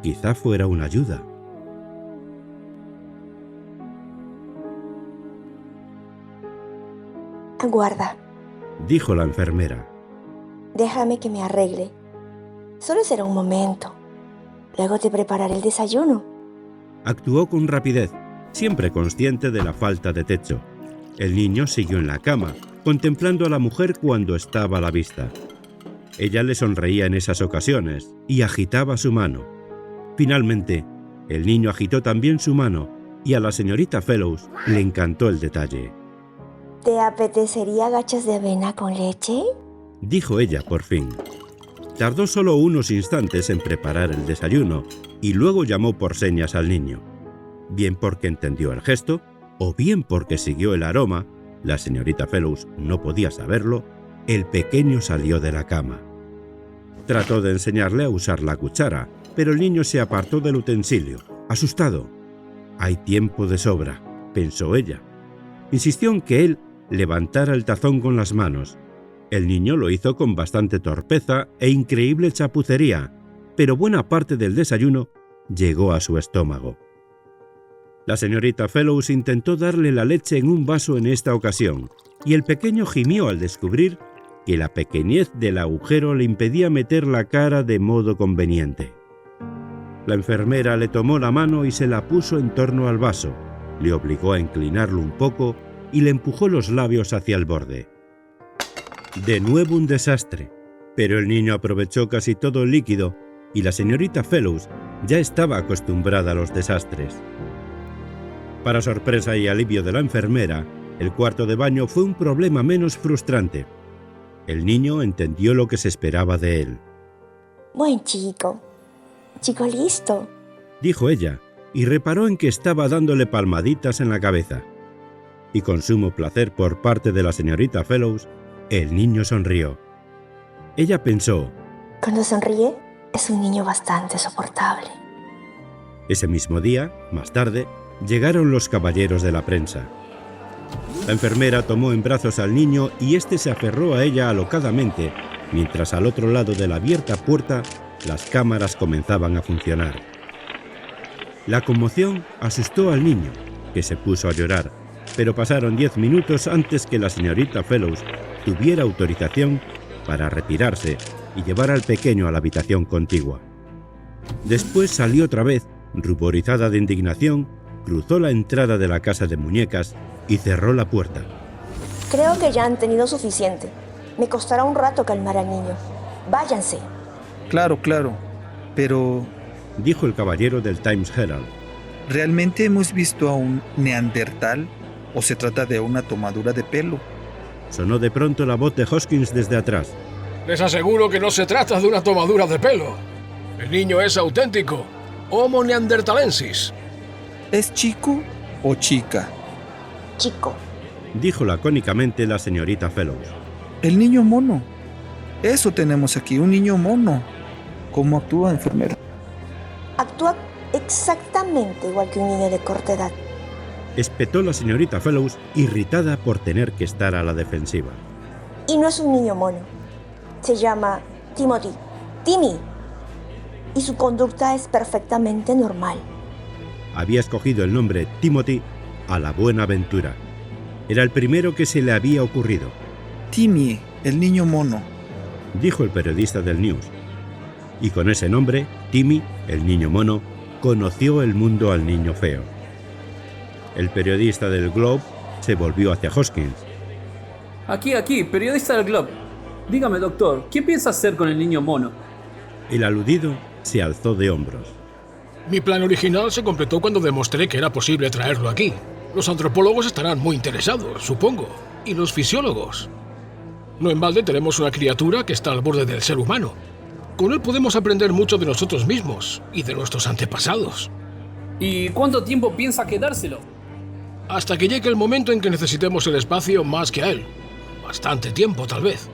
Quizá fuera una ayuda. Aguarda, dijo la enfermera. déjame que me arregle. Solo será un momento. Luego te prepararé el desayuno. Actuó con rapidez, siempre consciente de la falta de techo. El niño siguió en la cama, contemplando a la mujer cuando estaba a la vista. Ella le sonreía en esas ocasiones y agitaba su mano. Finalmente, el niño agitó también su mano y a la señorita Fellows le encantó el detalle. ¿Te apetecería gachas de avena con leche? Dijo ella por fin. Tardó solo unos instantes en preparar el desayuno y luego llamó por señas al niño. Bien porque entendió el gesto, o bien porque siguió el aroma, la señorita Fellows no podía saberlo, el pequeño salió de la cama. Trató de enseñarle a usar la cuchara, pero el niño se apartó del utensilio, asustado. «Hay tiempo de sobra», pensó ella. Insistió en que él levantara el tazón con las manos. El niño lo hizo con bastante torpeza e increíble chapucería, pero buena parte del desayuno llegó a su estómago. La señorita Fellows intentó darle la leche en un vaso en esta ocasión, y el pequeño gimió al descubrir que la pequeñez del agujero le impedía meter la cara de modo conveniente. La enfermera le tomó la mano y se la puso en torno al vaso, le obligó a inclinarlo un poco y le empujó los labios hacia el borde. De nuevo un desastre, pero el niño aprovechó casi todo el líquido y la señorita Fellows ya estaba acostumbrada a los desastres. Para sorpresa y alivio de la enfermera, el cuarto de baño fue un problema menos frustrante. El niño entendió lo que se esperaba de él. Buen chico. Chico listo. Dijo ella, y reparó en que estaba dándole palmaditas en la cabeza. Y con sumo placer por parte de la señorita Fellows, el niño sonrió. Ella pensó: Cuando sonríe, es un niño bastante soportable. Ese mismo día, más tarde, llegaron los caballeros de la prensa. La enfermera tomó en brazos al niño y éste se aferró a ella alocadamente, mientras al otro lado de la abierta puerta las cámaras comenzaban a funcionar. La conmoción asustó al niño, que se puso a llorar, pero pasaron 10 minutos antes que la señorita Fellows tuviera autorización para retirarse y llevar al pequeño a la habitación contigua. Después salió otra vez, ruborizada de indignación, cruzó la entrada de la casa de muñecas y cerró la puerta. Creo que ya han tenido suficiente. Me costará un rato calmar al niño. Váyanse. Claro, pero dijo el caballero del Times Herald. ¿realmente hemos visto a un neandertal o se trata de una tomadura de pelo? Sonó de pronto la voz de Hoskins desde atrás. Les aseguro que no se trata de una tomadura de pelo. El niño es auténtico. Homo neanderthalensis. ¿Es chico o chica? Chico. Dijo lacónicamente la señorita Fellows. El niño mono. Eso tenemos aquí, un niño mono. ¿Cómo actúa, enfermera? Actúa exactamente igual que un niño de corta edad. Espetó la señorita Fellows, irritada por tener que estar a la defensiva. Y no es un niño mono. Se llama Timmy. Y su conducta es perfectamente normal. Había escogido el nombre Timothy a la buena aventura. Era el primero que se le había ocurrido. Timmy, el niño mono. Dijo el periodista del News. Y con ese nombre, Timmy, el niño mono, conoció el mundo al niño feo. El periodista del Globe se volvió hacia Hoskins. Aquí, periodista del Globe. Dígame, doctor, ¿qué piensa hacer con el niño mono? El aludido se alzó de hombros. Mi plan original se completó cuando demostré que era posible traerlo aquí. Los antropólogos estarán muy interesados, supongo, y los fisiólogos. No en balde tenemos una criatura que está al borde del ser humano. Con él podemos aprender mucho de nosotros mismos y de nuestros antepasados. ¿Y cuánto tiempo piensa quedárselo? Hasta que llegue el momento en que necesitemos el espacio más que a él. Bastante tiempo, tal vez.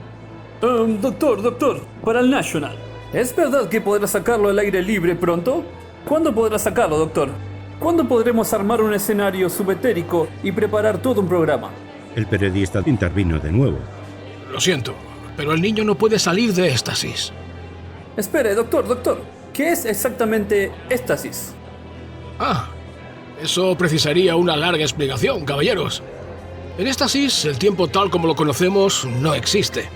Doctor, para el National. ¿Es verdad que podrá sacarlo al aire libre pronto? ¿Cuándo podrá sacarlo, doctor? ¿Cuándo podremos armar un escenario subetérico y preparar todo un programa? El periodista intervino de nuevo. Lo siento, pero el niño no puede salir de éxtasis. Espere, doctor. ¿Qué es exactamente éxtasis? Eso precisaría una larga explicación, caballeros. En éxtasis, el tiempo tal como lo conocemos no existe.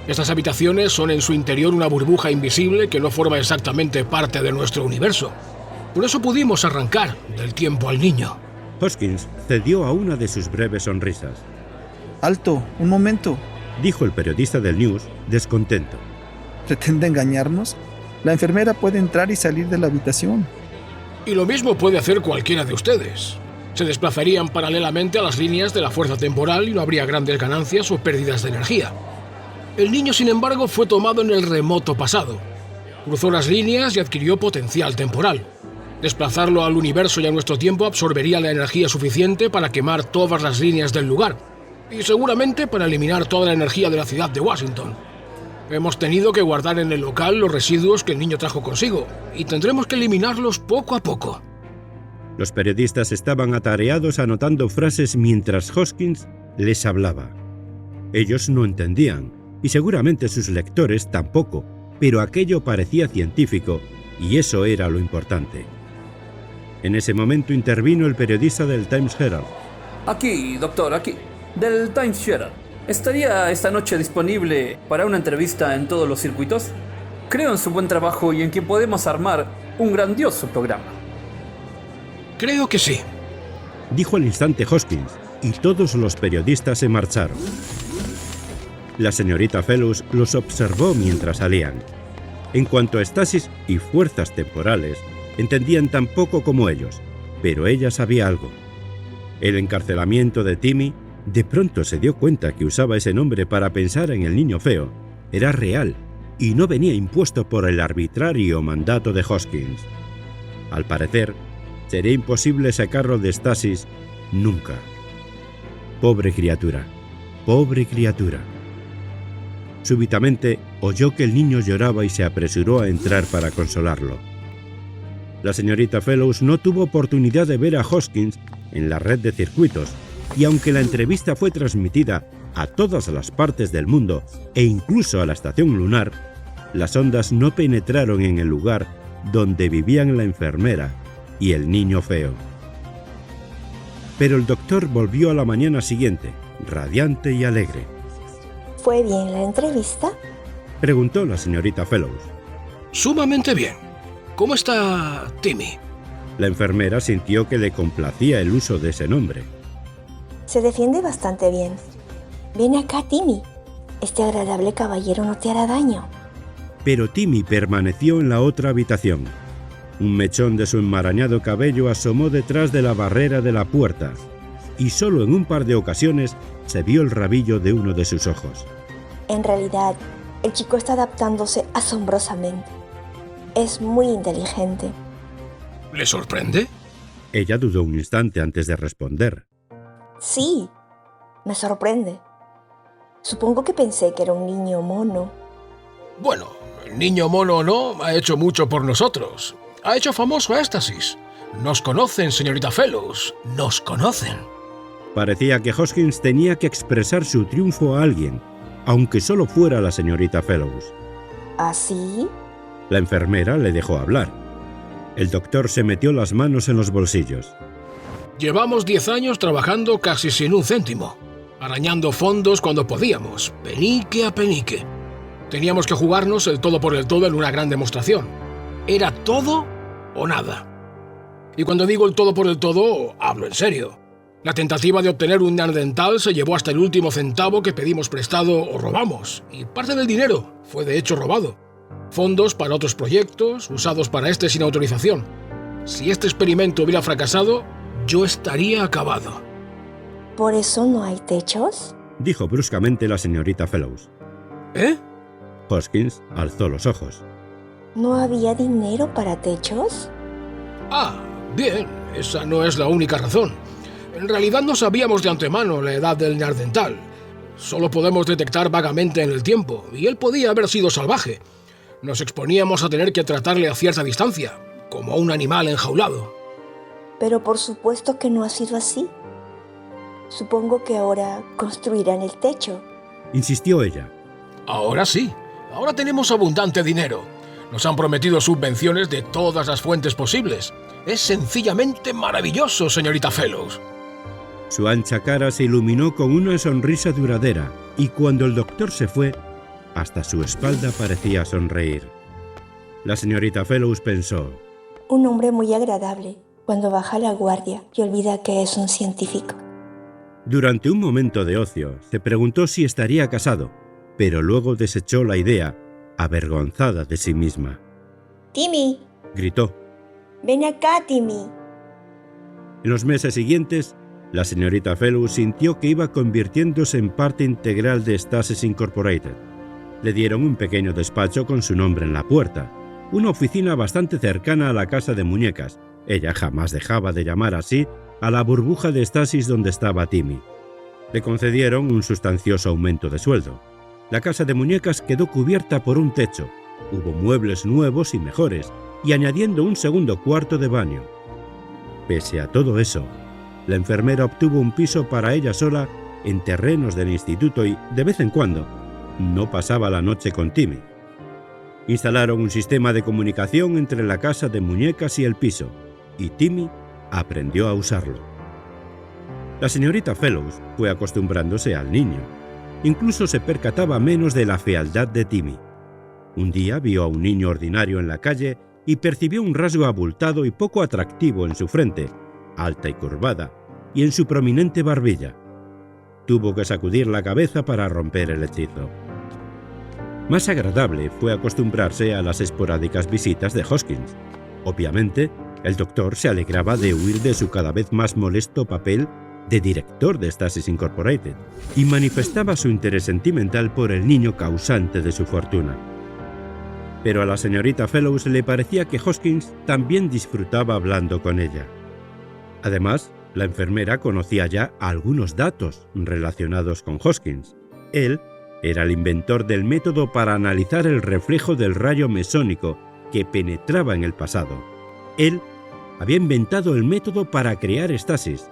Estas habitaciones son en su interior una burbuja invisible que no forma exactamente parte de nuestro universo. Por eso pudimos arrancar del tiempo al niño. Hoskins cedió a una de sus breves sonrisas. Alto, un momento. Dijo el periodista del News, descontento. ¿Pretende engañarnos? La enfermera puede entrar y salir de la habitación. Y lo mismo puede hacer cualquiera de ustedes. Se desplazarían paralelamente a las líneas de la fuerza temporal y no habría grandes ganancias o pérdidas de energía. El niño, sin embargo, fue tomado en el remoto pasado. Cruzó las líneas y adquirió potencial temporal. Desplazarlo al universo y a nuestro tiempo absorbería la energía suficiente para quemar todas las líneas del lugar, y seguramente para eliminar toda la energía de la ciudad de Washington. Hemos tenido que guardar en el local los residuos que el niño trajo consigo, y tendremos que eliminarlos poco a poco. Los periodistas estaban atareados anotando frases mientras Hoskins les hablaba. Ellos no entendían, y seguramente sus lectores tampoco, pero aquello parecía científico, y eso era lo importante. En ese momento intervino el periodista del Times Herald. Aquí, doctor, aquí. Del Times Herald. ¿Estaría esta noche disponible para una entrevista en todos los circuitos? Creo en su buen trabajo y en que podemos armar un grandioso programa. Creo que sí. Dijo al instante Hoskins, y todos los periodistas se marcharon. La señorita Fellows los observó mientras salían. En cuanto a estasis y fuerzas temporales, entendían tan poco como ellos, pero ella sabía algo. El encarcelamiento de Timmy, de pronto se dio cuenta que usaba ese nombre para pensar en el niño feo, era real y no venía impuesto por el arbitrario mandato de Hoskins. Al parecer, sería imposible sacarlo de estasis nunca. Pobre criatura, pobre criatura. Súbitamente oyó que el niño lloraba y se apresuró a entrar para consolarlo. La señorita Fellows no tuvo oportunidad de ver a Hoskins en la red de circuitos, y aunque la entrevista fue transmitida a todas las partes del mundo e incluso a la estación lunar, las ondas no penetraron en el lugar donde vivían la enfermera y el niño feo. Pero el doctor volvió a la mañana siguiente, radiante y alegre. ¿Fue bien la entrevista? Preguntó la señorita Fellows. Sumamente bien. ¿Cómo está Timmy? La enfermera sintió que le complacía el uso de ese nombre. Se defiende bastante bien. Ven acá, Timmy. Este agradable caballero no te hará daño. Pero Timmy permaneció en la otra habitación. Un mechón de su enmarañado cabello asomó detrás de la barrera de la puerta, y solo en un par de ocasiones se vio el rabillo de uno de sus ojos. En realidad, el chico está adaptándose asombrosamente. Es muy inteligente. ¿Le sorprende? Ella dudó un instante antes de responder. Sí, me sorprende. Supongo que pensé que era un niño mono. Bueno, niño mono o no, ha hecho mucho por nosotros. Ha hecho famoso a Éxtasis. Nos conocen, señorita Fellows. Nos conocen. Parecía que Hoskins tenía que expresar su triunfo a alguien, aunque solo fuera la señorita Fellows. ¿Así? La enfermera le dejó hablar. El doctor se metió las manos en los bolsillos. Llevamos 10 años trabajando casi sin un céntimo, arañando fondos cuando podíamos, penique a penique. Teníamos que jugarnos el todo por el todo en una gran demostración. Era todo o nada. Y cuando digo el todo por el todo, hablo en serio. La tentativa de obtener un neandertal se llevó hasta el último centavo que pedimos prestado o robamos, y parte del dinero fue de hecho robado. Fondos para otros proyectos, usados para este sin autorización. Si este experimento hubiera fracasado, yo estaría acabado. ¿Por eso no hay techos? Dijo bruscamente la señorita Fellows. ¿Eh? Hoskins alzó los ojos. ¿No había dinero para techos? Ah, bien, esa no es la única razón. En realidad no sabíamos de antemano la edad del neandertal. Solo podemos detectar vagamente en el tiempo, y él podía haber sido salvaje. Nos exponíamos a tener que tratarle a cierta distancia, como a un animal enjaulado. Pero por supuesto que no ha sido así. Supongo que ahora construirán el techo. Insistió ella. Ahora sí, ahora tenemos abundante dinero. Nos han prometido subvenciones de todas las fuentes posibles. Es sencillamente maravilloso, señorita Fellows. Su ancha cara se iluminó con una sonrisa duradera, y cuando el doctor se fue, hasta su espalda parecía sonreír. La señorita Fellows pensó: Un hombre muy agradable cuando baja la guardia y olvida que es un científico. Durante un momento de ocio, se preguntó si estaría casado, pero luego desechó la idea, avergonzada de sí misma. ¡Timmy! Gritó. ¡Ven acá, Timmy! En los meses siguientes, la señorita Fellows sintió que iba convirtiéndose en parte integral de Stasis Incorporated. Le dieron un pequeño despacho con su nombre en la puerta, una oficina bastante cercana a la casa de muñecas. Ella jamás dejaba de llamar así a la burbuja de Stasis donde estaba Timmy. Le concedieron un sustancioso aumento de sueldo. La casa de muñecas quedó cubierta por un techo. Hubo muebles nuevos y mejores, y añadiendo un segundo cuarto de baño. Pese a todo eso, la enfermera obtuvo un piso para ella sola en terrenos del instituto y, de vez en cuando, no pasaba la noche con Timmy. Instalaron un sistema de comunicación entre la casa de muñecas y el piso, y Timmy aprendió a usarlo. La señorita Fellows fue acostumbrándose al niño, Incluso se percataba menos de la fealdad de Timmy. Un día vio a un niño ordinario en la calle y percibió un rasgo abultado y poco atractivo en su frente, alta y curvada, y en su prominente barbilla. Tuvo que sacudir la cabeza para romper el hechizo. Más agradable fue acostumbrarse a las esporádicas visitas de Hoskins. Obviamente, el doctor se alegraba de huir de su cada vez más molesto papel de director de Stasis Incorporated y manifestaba su interés sentimental por el niño causante de su fortuna. Pero a la señorita Fellows le parecía que Hoskins también disfrutaba hablando con ella. Además, la enfermera conocía ya algunos datos relacionados con Hoskins. Él era el inventor del método para analizar el reflejo del rayo mesónico que penetraba en el pasado. Él había inventado el método para crear estasis.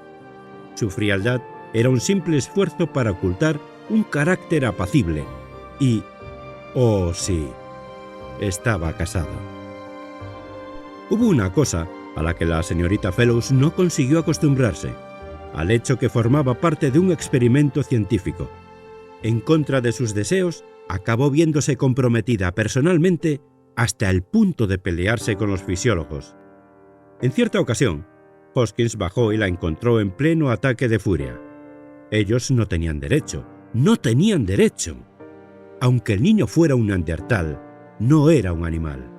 Su frialdad era un simple esfuerzo para ocultar un carácter apacible. Y, oh sí, estaba casado. Hubo una cosa a la que la señorita Fellows no consiguió acostumbrarse, al hecho que formaba parte de un experimento científico. En contra de sus deseos, acabó viéndose comprometida personalmente hasta el punto de pelearse con los fisiólogos. En cierta ocasión, Hoskins bajó y la encontró en pleno ataque de furia. Ellos no tenían derecho, no tenían derecho. Aunque el niño fuera un neandertal, no era un animal.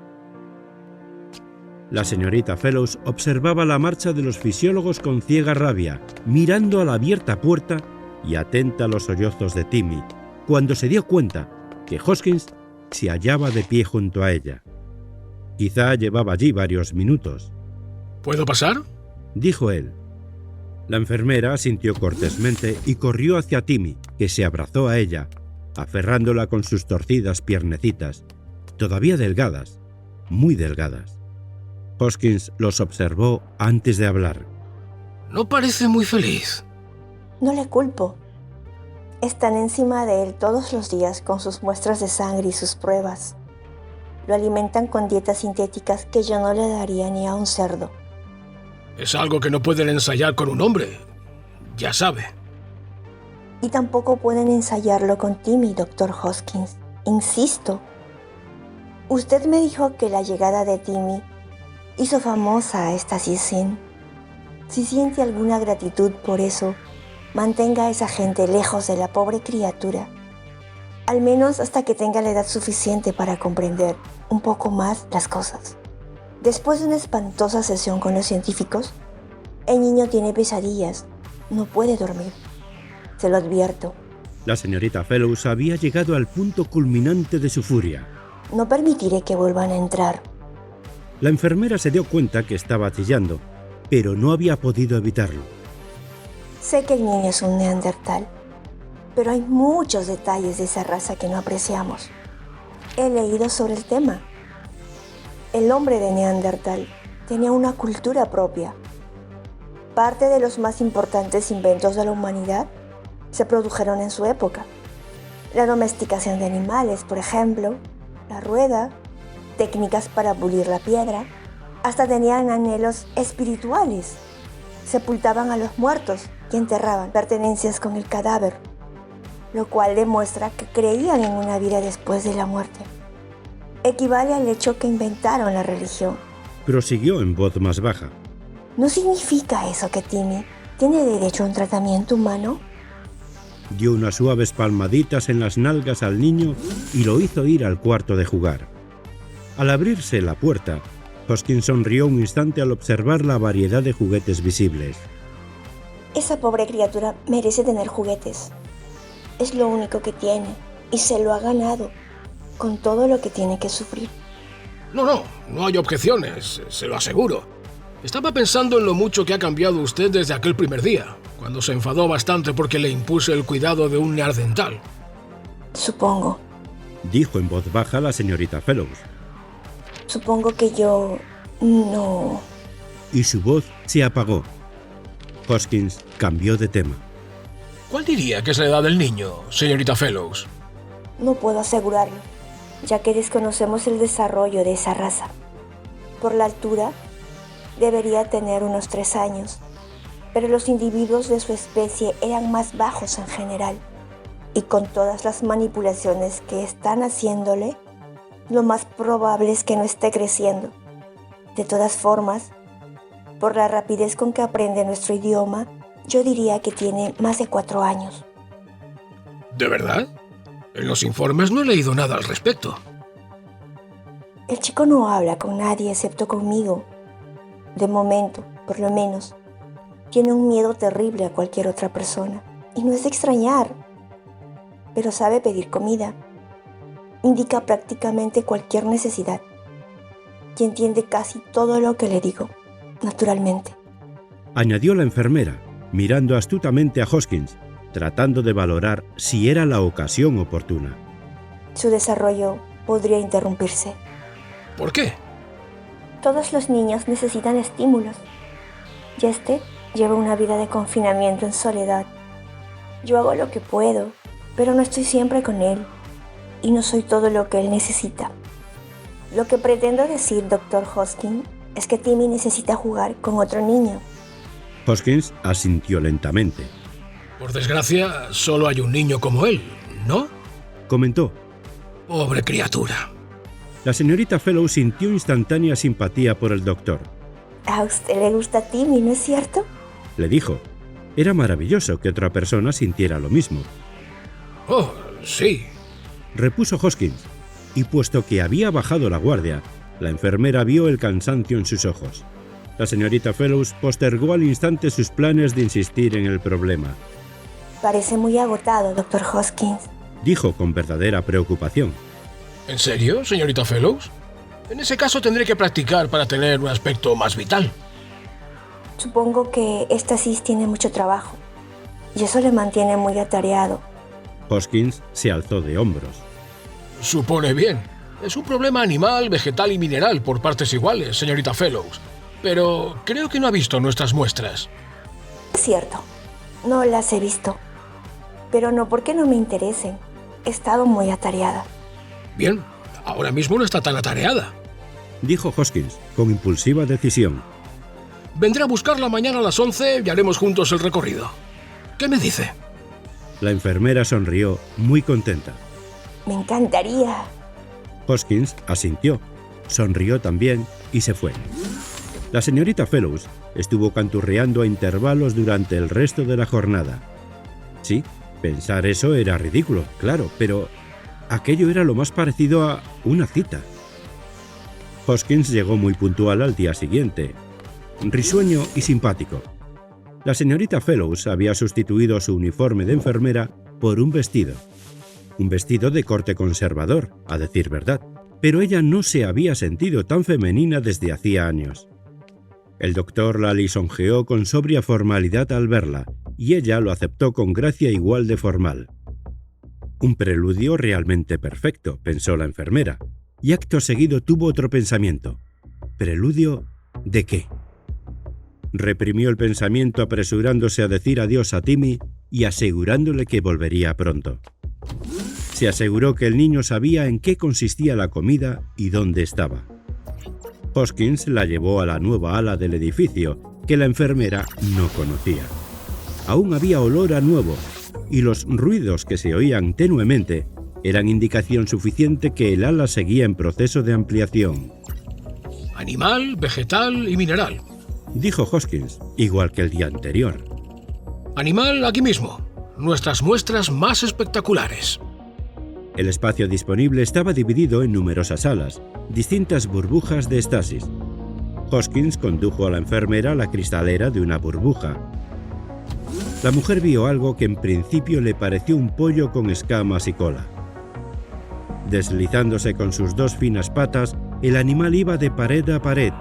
La señorita Fellows observaba la marcha de los fisiólogos con ciega rabia, mirando a la abierta puerta y atenta a los sollozos de Timmy, cuando se dio cuenta que Hoskins se hallaba de pie junto a ella. Quizá llevaba allí varios minutos. ¿Puedo pasar?, dijo él. La enfermera asintió cortésmente y corrió hacia Timmy, que se abrazó a ella, aferrándola con sus torcidas piernecitas, todavía delgadas, muy delgadas. Hoskins los observó antes de hablar. No parece muy feliz. No le culpo. Están encima de él todos los días con sus muestras de sangre y sus pruebas. Lo alimentan con dietas sintéticas que yo no le daría ni a un cerdo. Es algo que no pueden ensayar con un hombre. Ya sabe. Y tampoco pueden ensayarlo con Timmy, Dr. Hoskins. Insisto. Usted me dijo que la llegada de Timmy hizo famosa a esta Sin. Si siente alguna gratitud por eso, mantenga a esa gente lejos de la pobre criatura. Al menos hasta que tenga la edad suficiente para comprender un poco más las cosas. Después de una espantosa sesión con los científicos, el niño tiene pesadillas, no puede dormir. Se lo advierto. La señorita Fellows había llegado al punto culminante de su furia. No permitiré que vuelvan a entrar. La enfermera se dio cuenta que estaba chillando, pero no había podido evitarlo. Sé que el niño es un neandertal, pero hay muchos detalles de esa raza que no apreciamos. He leído sobre el tema. El hombre de Neandertal tenía una cultura propia. Parte de los más importantes inventos de la humanidad se produjeron en su época. La domesticación de animales, por ejemplo, la rueda, técnicas para pulir la piedra, hasta tenían anhelos espirituales. Sepultaban a los muertos y enterraban pertenencias con el cadáver, lo cual demuestra que creían en una vida después de la muerte. Equivale al hecho que inventaron la religión. Prosiguió en voz más baja. ¿No significa eso que Timmy tiene derecho a un tratamiento humano? Dio unas suaves palmaditas en las nalgas al niño y lo hizo ir al cuarto de jugar. Al abrirse la puerta, Hoskins sonrió un instante al observar la variedad de juguetes visibles. Esa pobre criatura merece tener juguetes. Es lo único que tiene y se lo ha ganado, con todo lo que tiene que sufrir. No hay objeciones, se lo aseguro. Estaba pensando en lo mucho que ha cambiado usted desde aquel primer día, cuando se enfadó bastante porque le impuse el cuidado de un neandertal. Supongo. Dijo en voz baja la señorita Fellows. Supongo que yo no... Y su voz se apagó. Hoskins cambió de tema. ¿Cuál diría que es la edad del niño, señorita Fellows? No puedo asegurarlo, ya que desconocemos el desarrollo de esa raza. Por la altura, debería tener unos 3 años, pero los individuos de su especie eran más bajos en general. y con todas las manipulaciones que están haciéndole, lo más probable es que no esté creciendo. De todas formas, por la rapidez con que aprende nuestro idioma, yo diría que tiene más de 4 años. ¿De verdad? En los informes no he leído nada al respecto. El chico no habla con nadie excepto conmigo. De momento, por lo menos. Tiene un miedo terrible a cualquier otra persona. Y no es de extrañar. Pero sabe pedir comida. Indica prácticamente cualquier necesidad. Y entiende casi todo lo que le digo, naturalmente. Añadió la enfermera, mirando astutamente a Hoskins, tratando de valorar si era la ocasión oportuna. Su desarrollo podría interrumpirse. ¿Por qué? Todos los niños necesitan estímulos. Y este lleva una vida de confinamiento en soledad. Yo hago lo que puedo, pero no estoy siempre con él. Y no soy todo lo que él necesita. Lo que pretendo decir, Dr. Hoskins, es que Timmy necesita jugar con otro niño. Hoskins asintió lentamente. Por desgracia, solo hay un niño como él, ¿no? Comentó. Pobre criatura. La señorita Fellows sintió instantánea simpatía por el doctor. ¿A usted le gusta Timmy, no es cierto? Le dijo. Era maravilloso que otra persona sintiera lo mismo. Oh, sí. Repuso Hoskins, y puesto que había bajado la guardia, la enfermera vio el cansancio en sus ojos. La señorita Fellows postergó al instante sus planes de insistir en el problema. Parece muy agotado, Dr. Hoskins. Dijo con verdadera preocupación. ¿En serio, señorita Fellows? En ese caso tendré que practicar para tener un aspecto más vital. Supongo que esta cis tiene mucho trabajo, y eso le mantiene muy atareado. Hoskins se alzó de hombros. Supone bien. Es un problema animal, vegetal y mineral por partes iguales, señorita Fellows. Pero creo que no ha visto nuestras muestras. Es cierto, no las he visto. Pero no porque no me interesen. He estado muy atareada. Bien, ahora mismo no está tan atareada. Dijo Hoskins, con impulsiva decisión. Vendré a buscarla mañana a las 11 y haremos juntos el recorrido. ¿Qué me dice? La enfermera sonrió, muy contenta. Me encantaría. Hoskins asintió, sonrió también y se fue. La señorita Fellows estuvo canturreando a intervalos durante el resto de la jornada. Sí, pensar eso era ridículo, claro, pero aquello era lo más parecido a una cita. Hoskins llegó muy puntual al día siguiente, risueño y simpático. La señorita Fellows había sustituido su uniforme de enfermera por un vestido de corte conservador, a decir verdad, pero ella no se había sentido tan femenina desde hacía años. El doctor la lisonjeó con sobria formalidad al verla, y ella lo aceptó con gracia igual de formal. Un preludio realmente perfecto, pensó la enfermera, y acto seguido tuvo otro pensamiento. ¿Preludio de qué? Reprimió el pensamiento apresurándose a decir adiós a Timmy y asegurándole que volvería pronto. Se aseguró que el niño sabía en qué consistía la comida y dónde estaba. Hoskins la llevó a la nueva ala del edificio, que la enfermera no conocía. Aún había olor a nuevo, y los ruidos que se oían tenuemente eran indicación suficiente que el ala seguía en proceso de ampliación. Animal, vegetal y mineral. Dijo Hoskins, igual que el día anterior. Animal aquí mismo. Nuestras muestras más espectaculares. El espacio disponible estaba dividido en numerosas salas, distintas burbujas de estasis. Hoskins condujo a la enfermera a la cristalera de una burbuja. La mujer vio algo que en principio le pareció un pollo con escamas y cola. Deslizándose con sus 2 finas patas, el animal iba de pared a pared.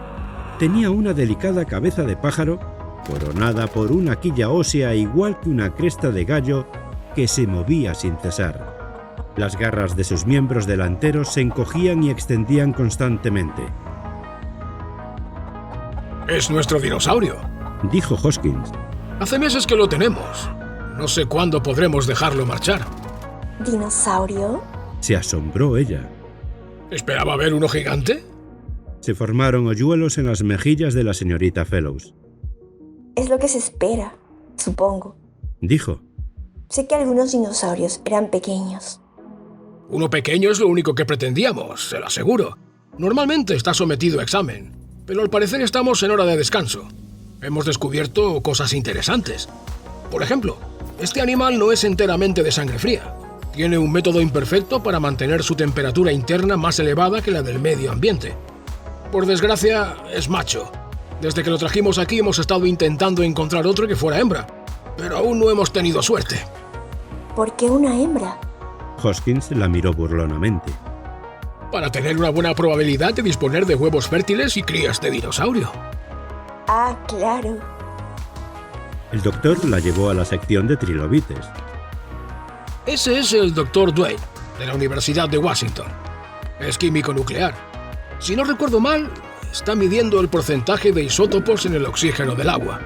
Tenía una delicada cabeza de pájaro, coronada por una quilla ósea igual que una cresta de gallo que se movía sin cesar. Las garras de sus miembros delanteros se encogían y extendían constantemente. Es nuestro dinosaurio, dijo Hoskins. Hace meses que lo tenemos. No sé cuándo podremos dejarlo marchar. ¿Dinosaurio? Se asombró ella. ¿Esperaba ver uno gigante? Se formaron hoyuelos en las mejillas de la señorita Fellows. Es lo que se espera, supongo. Dijo. Sé que algunos dinosaurios eran pequeños. Uno pequeño es lo único que pretendíamos, se lo aseguro. Normalmente está sometido a examen, pero al parecer estamos en hora de descanso. Hemos descubierto cosas interesantes. Por ejemplo, este animal no es enteramente de sangre fría. Tiene un método imperfecto para mantener su temperatura interna más elevada que la del medio ambiente. Por desgracia, es macho. Desde que lo trajimos aquí hemos estado intentando encontrar otro que fuera hembra, pero aún no hemos tenido suerte. ¿Por qué una hembra? Hoskins la miró burlonamente. Para tener una buena probabilidad de disponer de huevos fértiles y crías de dinosaurio. Ah, claro. El doctor la llevó a la sección de trilobites. Ese es el Dr. Dwayne, de la Universidad de Washington. Es químico nuclear. Si no recuerdo mal, está midiendo el porcentaje de isótopos en el oxígeno del agua.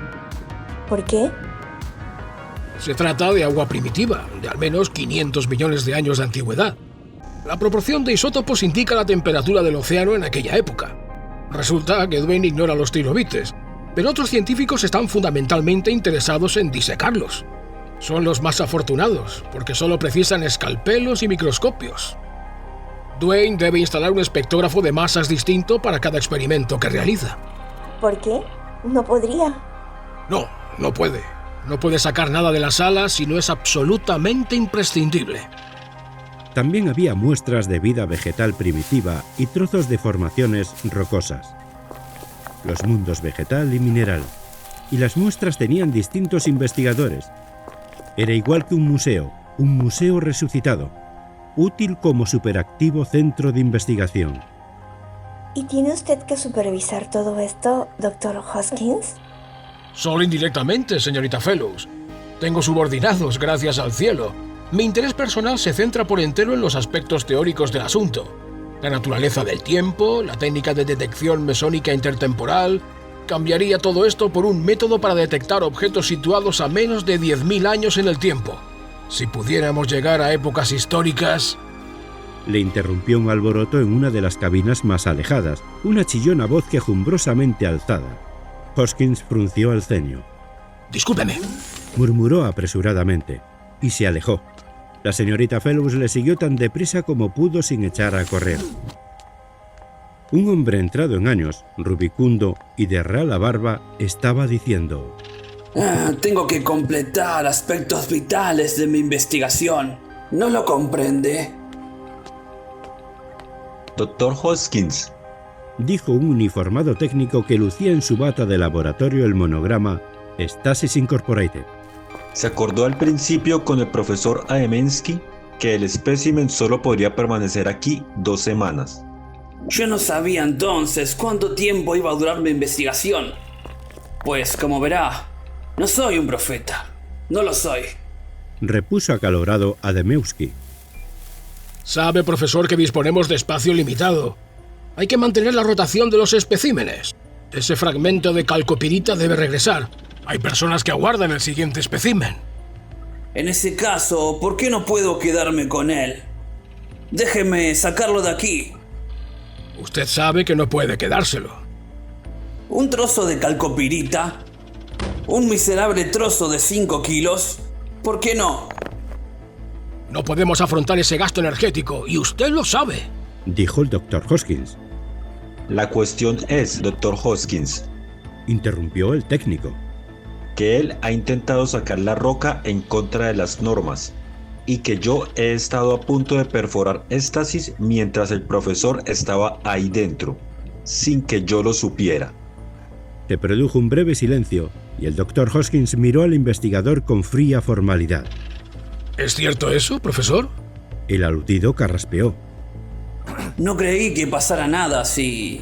¿Por qué? Se trata de agua primitiva, de al menos 500 millones de años de antigüedad. La proporción de isótopos indica la temperatura del océano en aquella época. Resulta que Dwayne ignora los trilobites, pero otros científicos están fundamentalmente interesados en disecarlos. Son los más afortunados, porque solo precisan escalpelos y microscopios. Dwayne debe instalar un espectrógrafo de masas distinto para cada experimento que realiza. ¿Por qué? No podría. No puede. No puede sacar nada de la sala si no es absolutamente imprescindible. También había muestras de vida vegetal primitiva y trozos de formaciones rocosas. Los mundos vegetal y mineral. Y las muestras tenían distintos investigadores. Era igual que un museo resucitado, útil como superactivo centro de investigación. ¿Y tiene usted que supervisar todo esto, Dr. Hoskins? Solo indirectamente, señorita Fellows. Tengo subordinados, gracias al cielo. Mi interés personal se centra por entero en los aspectos teóricos del asunto. La naturaleza del tiempo, la técnica de detección mesónica intertemporal. Cambiaría todo esto por un método para detectar objetos situados a menos de 10.000 años en el tiempo. Si pudiéramos llegar a épocas históricas... Le interrumpió un alboroto en una de las cabinas más alejadas, una chillona voz quejumbrosamente alzada. Hoskins frunció el ceño. «Discúlpeme», murmuró apresuradamente, y se alejó. La señorita Fellows le siguió tan deprisa como pudo sin echar a correr. Un hombre entrado en años, rubicundo y de rala barba, estaba diciendo: tengo que completar aspectos vitales de mi investigación. ¿No lo comprende? Dr. Hoskins, dijo un uniformado técnico que lucía en su bata de laboratorio el monograma Stasis Incorporated. ¿se acordó al principio con el profesor Aemensky que el espécimen solo podría permanecer aquí 2 semanas? Yo no sabía entonces cuánto tiempo iba a durar mi investigación. Pues, como verá, no soy un profeta. No lo soy. Repuso acalorado Ademewski. Sabe, profesor, que disponemos de espacio limitado. Hay que mantener la rotación de los especímenes. Ese fragmento de calcopirita debe regresar. Hay personas que aguardan el siguiente espécimen. En ese caso, ¿por qué no puedo quedarme con él? Déjeme sacarlo de aquí. Usted sabe que no puede quedárselo. ¿Un trozo de calcopirita? ¿Un miserable trozo de 5 kilos? ¿Por qué no? No podemos afrontar ese gasto energético, y usted lo sabe, dijo el Dr. Hoskins. La cuestión es, Dr. Hoskins, interrumpió el técnico, que él ha intentado sacar la roca en contra de las normas, y que yo he estado a punto de perforar éstasis mientras el profesor estaba ahí dentro, sin que yo lo supiera. Se produjo un breve silencio, y el Dr. Hoskins miró al investigador con fría formalidad. ¿Es cierto eso, profesor? El aludido carraspeó. No creí que pasara nada si...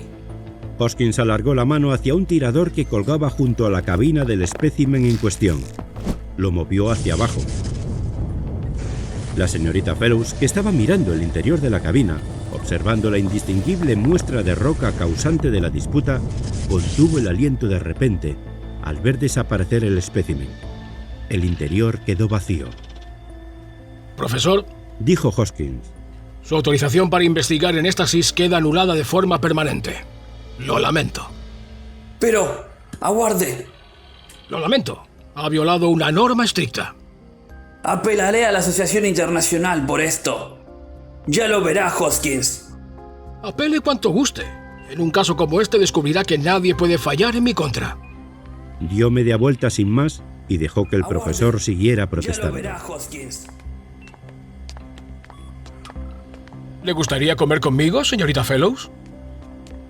Hoskins alargó la mano hacia un tirador que colgaba junto a la cabina del espécimen en cuestión. Lo movió hacia abajo. La señorita Fellows, que estaba mirando el interior de la cabina, observando la indistinguible muestra de roca causante de la disputa, contuvo el aliento de repente al ver desaparecer el espécimen. El interior quedó vacío. Profesor, dijo Hoskins, su autorización para investigar en éstasis queda anulada de forma permanente. Lo lamento. Pero, aguarde. Lo lamento. Ha violado una norma estricta. Apelaré a la Asociación Internacional por esto. Ya lo verá, Hoskins. Apele cuanto guste. En un caso como este descubrirá que nadie puede fallar en mi contra. Dio media vuelta sin más y dejó que el profesor siguiera Ya lo protestando. verá, Hoskins. ¿Le gustaría comer conmigo, señorita Fellows?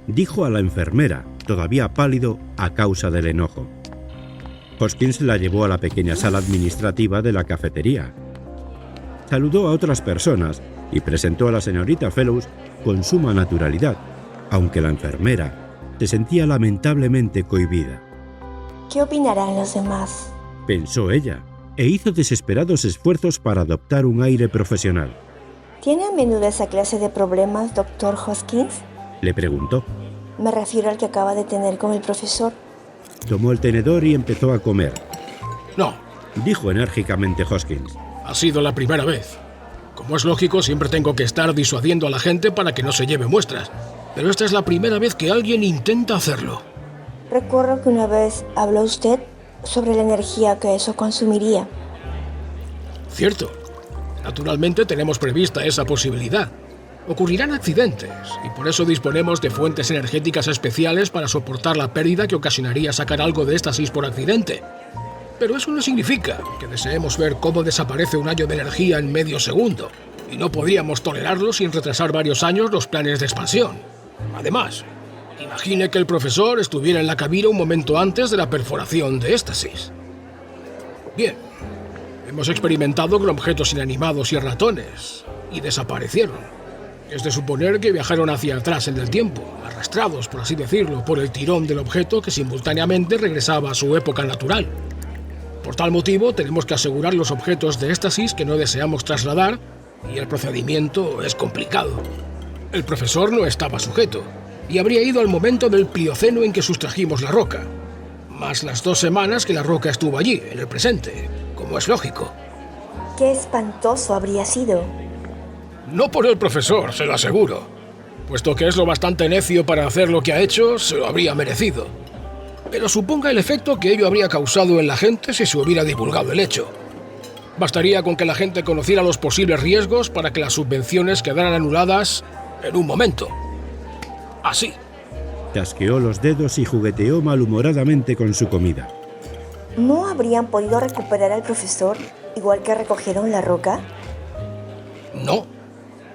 Dijo a la enfermera, todavía pálido a causa del enojo. Hoskins la llevó a la pequeña sala administrativa de la cafetería. Saludó a otras personas y presentó a la señorita Fellows con suma naturalidad, aunque la enfermera se sentía lamentablemente cohibida. ¿Qué opinarán los demás? Pensó ella, e hizo desesperados esfuerzos para adoptar un aire profesional. ¿Tiene a menudo esa clase de problemas, doctor Hoskins? Le preguntó. Me refiero al que acaba de tener con el profesor. Tomó el tenedor y empezó a comer. No, Dijo enérgicamente Hoskins. ha sido la primera vez. Como es lógico, siempre tengo que estar disuadiendo a la gente para que no se lleve muestras. Pero esta es la primera vez que alguien intenta hacerlo. Recuerdo que una vez habló usted sobre la energía que eso consumiría. Cierto. Naturalmente tenemos prevista esa posibilidad. Ocurrirán accidentes, y por eso disponemos de fuentes energéticas especiales para soportar la pérdida que ocasionaría sacar algo de éxtasis por accidente. Pero eso no significa que deseemos ver cómo desaparece un año de energía en medio segundo, y no podríamos tolerarlo sin retrasar varios años los planes de expansión. Además, imagine que el profesor estuviera en la cabina un momento antes de la perforación de éxtasis. Bien, hemos experimentado con objetos inanimados y ratones, y desaparecieron. Es de suponer que viajaron hacia atrás en el tiempo, arrastrados, por así decirlo, por el tirón del objeto que simultáneamente regresaba a su época natural. Por tal motivo, tenemos que asegurar los objetos de éxtasis que no deseamos trasladar, y el procedimiento es complicado. El profesor no estaba sujeto, y habría ido al momento del Plioceno en que sustrajimos la roca, más las 2 semanas que la roca estuvo allí, en el presente, como es lógico. ¡Qué espantoso habría sido! No por el profesor, se lo aseguro. Puesto que es lo bastante necio para hacer lo que ha hecho, se lo habría merecido. Pero suponga el efecto que ello habría causado en la gente si se hubiera divulgado el hecho. Bastaría con que la gente conociera los posibles riesgos para que las subvenciones quedaran anuladas en un momento. Así. Chasqueó los dedos y jugueteó malhumoradamente con su comida. ¿No habrían podido recuperar al profesor igual que recogieron la roca? No,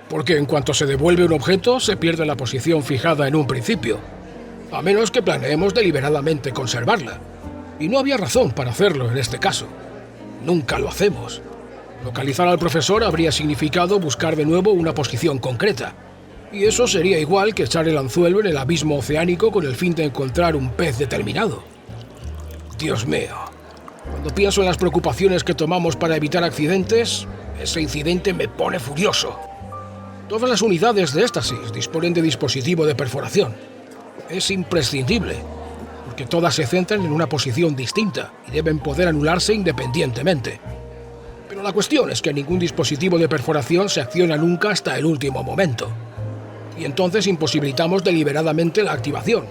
porque en cuanto se devuelve un objeto, se pierde la posición fijada en un principio, a menos que planeemos deliberadamente conservarla. Y no había razón para hacerlo en este caso. Nunca lo hacemos. Localizar al profesor habría significado buscar de nuevo una posición concreta, y eso sería igual que echar el anzuelo en el abismo oceánico con el fin de encontrar un pez determinado. Dios mío, cuando pienso en las preocupaciones que tomamos para evitar accidentes, ese incidente me pone furioso. Todas las unidades de éxtasis disponen de dispositivo de perforación. Es imprescindible, porque todas se centran en una posición distinta y deben poder anularse independientemente. Pero la cuestión es que ningún dispositivo de perforación se acciona nunca hasta el último momento. Y entonces imposibilitamos deliberadamente la activación,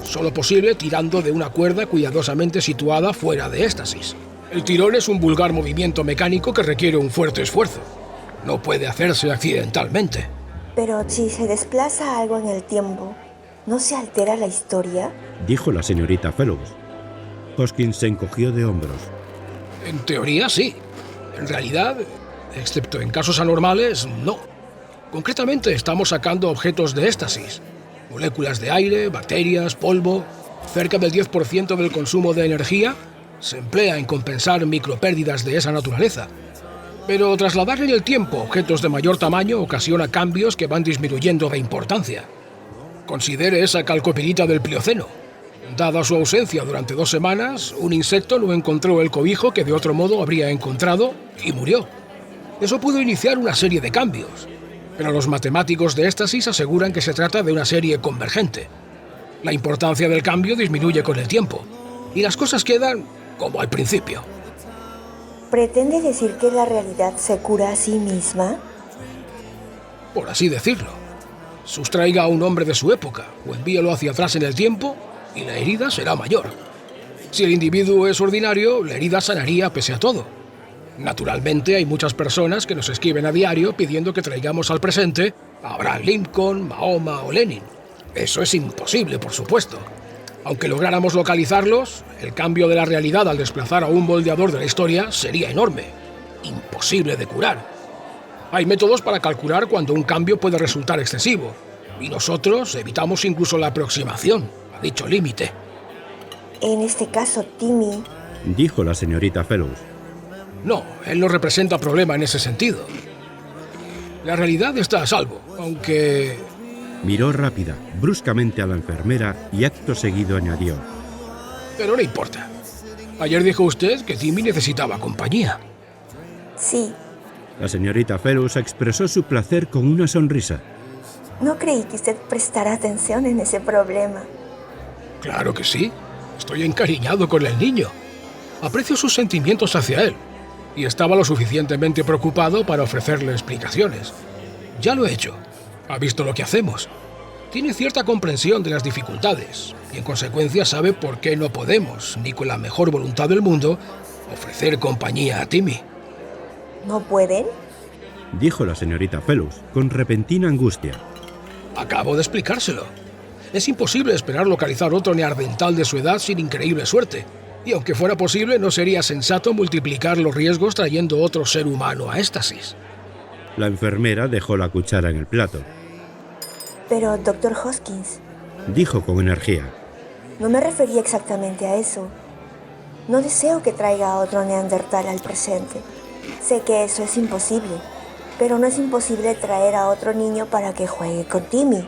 solo posible tirando de una cuerda cuidadosamente situada fuera de éxtasis. El tirón es un vulgar movimiento mecánico que requiere un fuerte esfuerzo. No puede hacerse accidentalmente. Pero si se desplaza algo en el tiempo, ¿no se altera la historia? Dijo la señorita Fellows. Hoskins se encogió de hombros. En teoría, sí. En realidad, excepto en casos anormales, no. Concretamente, estamos sacando objetos de éxtasis. Moléculas de aire, bacterias, polvo. Cerca del 10% del consumo de energía se emplea en compensar micropérdidas de esa naturaleza. Pero trasladar en el tiempo objetos de mayor tamaño ocasiona cambios que van disminuyendo de importancia. Considere esa calcopirita del Plioceno. Dada su ausencia durante 2 semanas, un insecto no encontró el cobijo que de otro modo habría encontrado y murió. Eso pudo iniciar una serie de cambios, pero los matemáticos de éxtasis aseguran que se trata de una serie convergente. La importancia del cambio disminuye con el tiempo, y las cosas quedan como al principio. ¿Pretende decir que la realidad se cura a sí misma? Por así decirlo. Sustraiga a un hombre de su época o envíelo hacia atrás en el tiempo y la herida será mayor. Si el individuo es ordinario, la herida sanaría pese a todo. Naturalmente hay muchas personas que nos escriben a diario pidiendo que traigamos al presente a Abraham Lincoln, Mahoma o Lenin. Eso es imposible, por supuesto. Aunque lográramos localizarlos, el cambio de la realidad al desplazar a un moldeador de la historia sería enorme. Imposible de curar. Hay métodos para calcular cuando un cambio puede resultar excesivo, y nosotros evitamos incluso la aproximación a dicho límite. En este caso, Timmy... dijo la señorita Fellows. No, él no representa problema en ese sentido. La realidad está a salvo, aunque... Miró rápida, bruscamente a la enfermera y acto seguido añadió. Pero no importa. Ayer dijo usted que Timmy necesitaba compañía. Sí. La señorita Fellows expresó su placer con una sonrisa. No creí que usted prestara atención en ese problema. Claro que sí. Estoy encariñado con el niño. Aprecio sus sentimientos hacia él. Y estaba lo suficientemente preocupado para ofrecerle explicaciones. Ya lo he hecho. Ha visto lo que hacemos. Tiene cierta comprensión de las dificultades y en consecuencia sabe por qué no podemos, ni con la mejor voluntad del mundo, ofrecer compañía a Timmy. ¿No pueden? Dijo la señorita Fellows con repentina angustia. Acabo de explicárselo. Es imposible esperar localizar otro neandertal de su edad sin increíble suerte. Y aunque fuera posible, no sería sensato multiplicar los riesgos trayendo otro ser humano a éxtasis. La enfermera dejó la cuchara en el plato. Pero, Dr. Hoskins... dijo con energía. No me refería exactamente a eso. No deseo que traiga a otro neandertal al presente. Sé que eso es imposible, pero no es imposible traer a otro niño para que juegue con Timmy.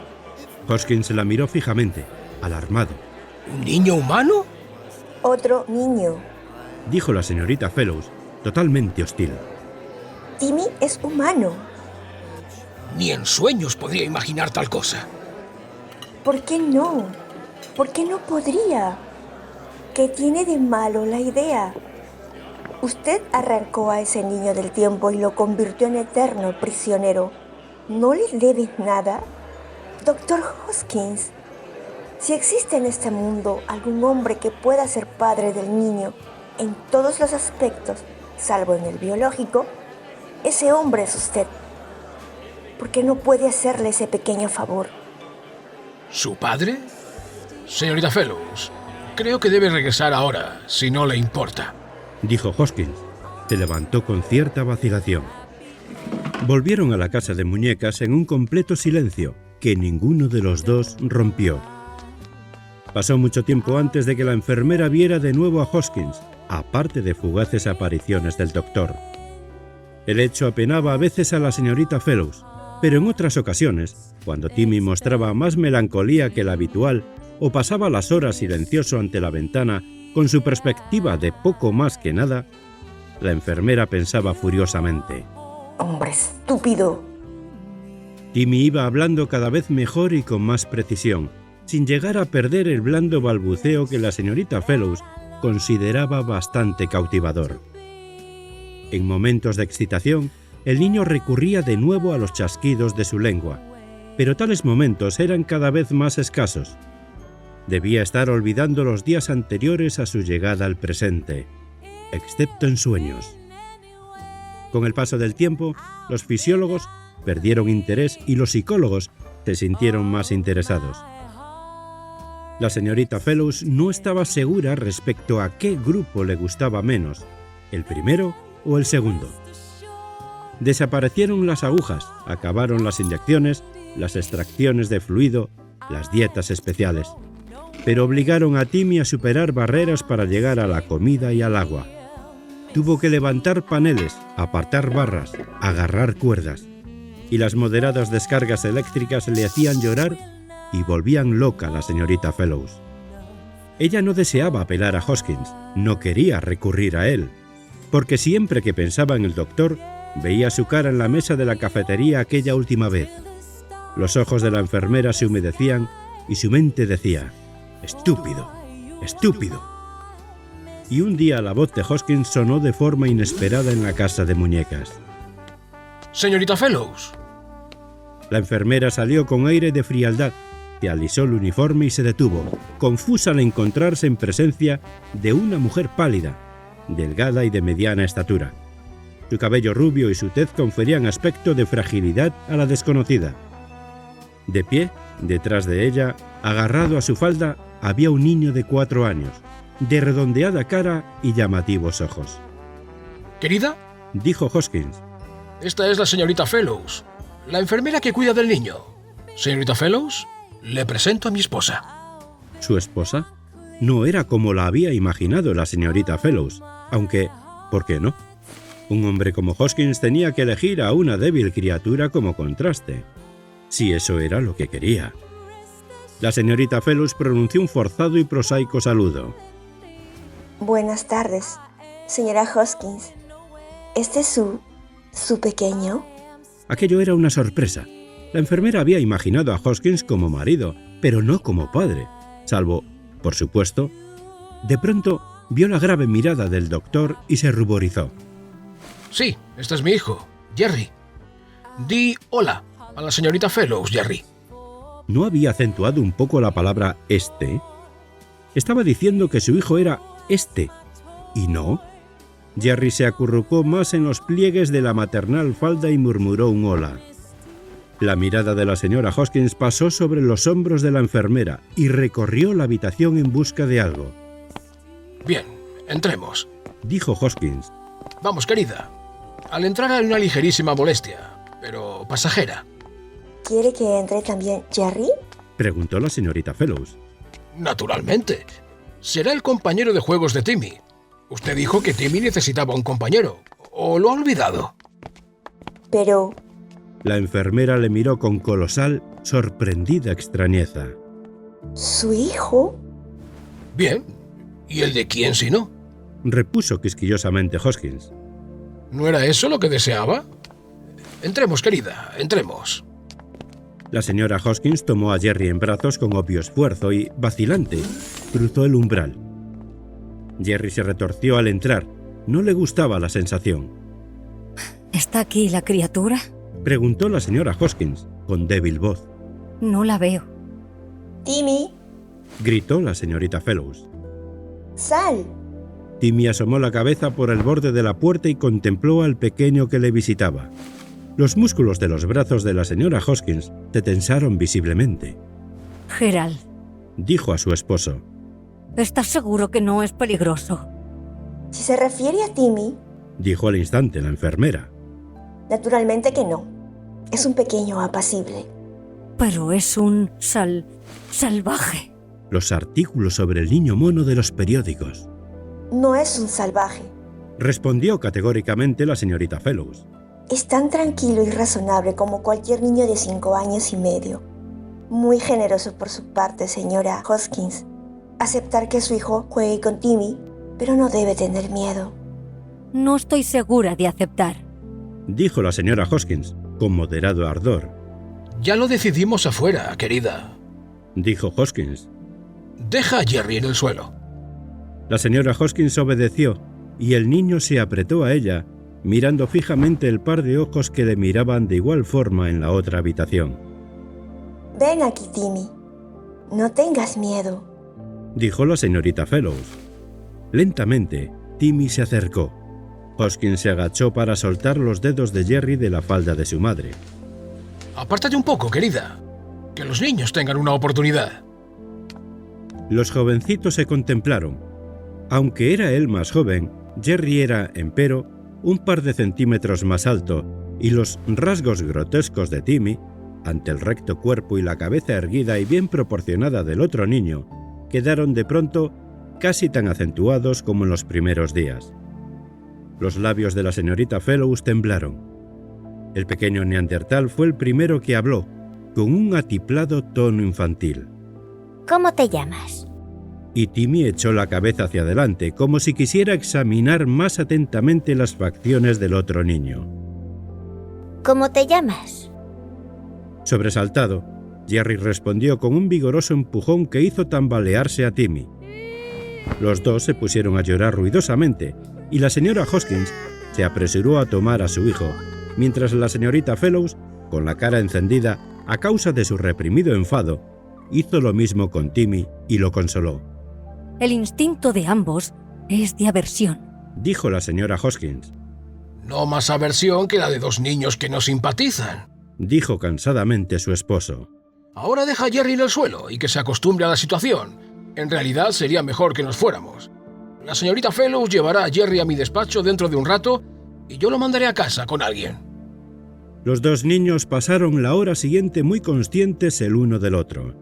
Hoskins la miró fijamente, alarmado. ¿Un niño humano? Otro niño, dijo la señorita Fellows, totalmente hostil. Timmy es humano. Ni en sueños podría imaginar tal cosa. ¿Por qué no? ¿Por qué no podría? ¿Qué tiene de malo la idea? Usted arrancó a ese niño del tiempo y lo convirtió en eterno prisionero. ¿No le debe nada? Dr. Hoskins, si existe en este mundo algún hombre que pueda ser padre del niño en todos los aspectos, salvo en el biológico, ese hombre es usted. ¿Por qué no puede hacerle ese pequeño favor? ¿Su padre? Señorita Fellows, creo que debe regresar ahora, si no le importa. Dijo Hoskins. Se levantó con cierta vacilación. Volvieron a la casa de muñecas en un completo silencio que ninguno de los dos rompió. Pasó mucho tiempo antes de que la enfermera viera de nuevo a Hoskins, aparte de fugaces apariciones del doctor. El hecho apenaba a veces a la señorita Fellows, pero en otras ocasiones, cuando Timmy mostraba más melancolía que la habitual o pasaba las horas silencioso ante la ventana con su perspectiva de poco más que nada, la enfermera pensaba furiosamente. ¡Hombre estúpido! Timmy iba hablando cada vez mejor y con más precisión, sin llegar a perder el blando balbuceo que la señorita Fellows consideraba bastante cautivador. En momentos de excitación, el niño recurría de nuevo a los chasquidos de su lengua, pero tales momentos eran cada vez más escasos. Debía estar olvidando los días anteriores a su llegada al presente, excepto en sueños. Con el paso del tiempo, los fisiólogos perdieron interés y los psicólogos se sintieron más interesados. La señorita Fellows no estaba segura respecto a qué grupo le gustaba menos, el primero o el segundo. Desaparecieron las agujas, acabaron las inyecciones, las extracciones de fluido, las dietas especiales, pero obligaron a Timmy a superar barreras para llegar a la comida y al agua. Tuvo que levantar paneles, apartar barras, agarrar cuerdas, y las moderadas descargas eléctricas le hacían llorar y volvían loca a la señorita Fellows. Ella no deseaba apelar a Hoskins, no quería recurrir a él, porque siempre que pensaba en el doctor, veía su cara en la mesa de la cafetería aquella última vez. Los ojos de la enfermera se humedecían y su mente decía: «Estúpido, estúpido». Y un día la voz de Hoskins sonó de forma inesperada en la casa de muñecas. «Señorita Fellows». La enfermera salió con aire de frialdad, se alisó el uniforme y se detuvo, confusa al encontrarse en presencia de una mujer pálida, delgada y de mediana estatura. Su cabello rubio y su tez conferían aspecto de fragilidad a la desconocida. De pie, detrás de ella, agarrado a su falda, había un niño de 4 años, de redondeada cara y llamativos ojos. ¿Querida? Dijo Hoskins. Esta es la señorita Fellows, la enfermera que cuida del niño. Señorita Fellows, le presento a mi esposa. ¿Su esposa? No era como la había imaginado la señorita Fellows, aunque, ¿por qué no? Un hombre como Hoskins tenía que elegir a una débil criatura como contraste, si eso era lo que quería. La señorita Fellows pronunció un forzado y prosaico saludo. Buenas tardes, señora Hoskins. ¿Este es su pequeño? Aquello era una sorpresa. La enfermera había imaginado a Hoskins como marido, pero no como padre, salvo, por supuesto. De pronto vio la grave mirada del doctor y se ruborizó. Sí, este es mi hijo, Jerry. Di hola a la señorita Fellows, Jerry. ¿No había acentuado un poco la palabra este? Estaba diciendo que su hijo era este, y no. Jerry se acurrucó más en los pliegues de la maternal falda y murmuró un hola. La mirada de la señora Hoskins pasó sobre los hombros de la enfermera y recorrió la habitación en busca de algo. Bien, entremos, dijo Hoskins. Vamos, querida. Al entrar hay una ligerísima molestia, pero pasajera. ¿Quiere que entre también Jerry? Preguntó la señorita Fellows. Naturalmente. Será el compañero de juegos de Timmy. Usted dijo que Timmy necesitaba un compañero. ¿O lo ha olvidado? Pero... La enfermera le miró con colosal, sorprendida extrañeza. ¿Su hijo? Bien. ¿Y el de quién si no? Repuso quisquillosamente Hoskins. ¿No era eso lo que deseaba? Entremos, querida, entremos. La señora Hoskins tomó a Jerry en brazos con obvio esfuerzo y, vacilante, cruzó el umbral. Jerry se retorció al entrar. No le gustaba la sensación. ¿Está aquí la criatura? Preguntó la señora Hoskins, con débil voz. No la veo. Timmy. Gritó la señorita Fellows. ¡Sal! Timmy asomó la cabeza por el borde de la puerta y contempló al pequeño que le visitaba. Los músculos de los brazos de la señora Hoskins se tensaron visiblemente. Gerald, dijo a su esposo. ¿Estás seguro que no es peligroso? Si se refiere a Timmy, dijo al instante la enfermera. Naturalmente que no. Es un pequeño apacible. Pero es un salvaje. Los artículos sobre el niño mono de los periódicos. No es un salvaje, respondió categóricamente la señorita Fellows. Es tan tranquilo y razonable como cualquier niño de 5 años y medio. Muy generoso por su parte, señora Hoskins. Aceptar que su hijo juegue con Timmy, pero no debe tener miedo. No estoy segura de aceptar, dijo la señora Hoskins, con moderado ardor. Ya lo decidimos afuera, querida, dijo Hoskins. Deja a Jerry en el suelo. La señora Hoskins obedeció, y el niño se apretó a ella, mirando fijamente el par de ojos que le miraban de igual forma en la otra habitación. Ven aquí, Timmy. No tengas miedo, dijo la señorita Fellows. Lentamente, Timmy se acercó. Hoskins se agachó para soltar los dedos de Jerry de la falda de su madre. Apártate un poco, querida. Que los niños tengan una oportunidad. Los jovencitos se contemplaron. Aunque era él más joven, Jerry era, empero, un par de centímetros más alto, y los rasgos grotescos de Timmy, ante el recto cuerpo y la cabeza erguida y bien proporcionada del otro niño, quedaron de pronto casi tan acentuados como en los primeros días. Los labios de la señorita Fellows temblaron. El pequeño neandertal fue el primero que habló, con un atiplado tono infantil. ¿Cómo te llamas? Y Timmy echó la cabeza hacia adelante, como si quisiera examinar más atentamente las facciones del otro niño. ¿Cómo te llamas? Sobresaltado, Jerry respondió con un vigoroso empujón que hizo tambalearse a Timmy. Los dos se pusieron a llorar ruidosamente, y la señora Hoskins se apresuró a tomar a su hijo, mientras la señorita Fellows, con la cara encendida a causa de su reprimido enfado, hizo lo mismo con Timmy y lo consoló. El instinto de ambos es de aversión, dijo la señora Hoskins. No más aversión que la de dos niños que no simpatizan, dijo cansadamente su esposo. Ahora deja a Jerry en el suelo y que se acostumbre a la situación. En realidad sería mejor que nos fuéramos. La señorita Fellows llevará a Jerry a mi despacho dentro de un rato y yo lo mandaré a casa con alguien. Los dos niños pasaron la hora siguiente muy conscientes el uno del otro.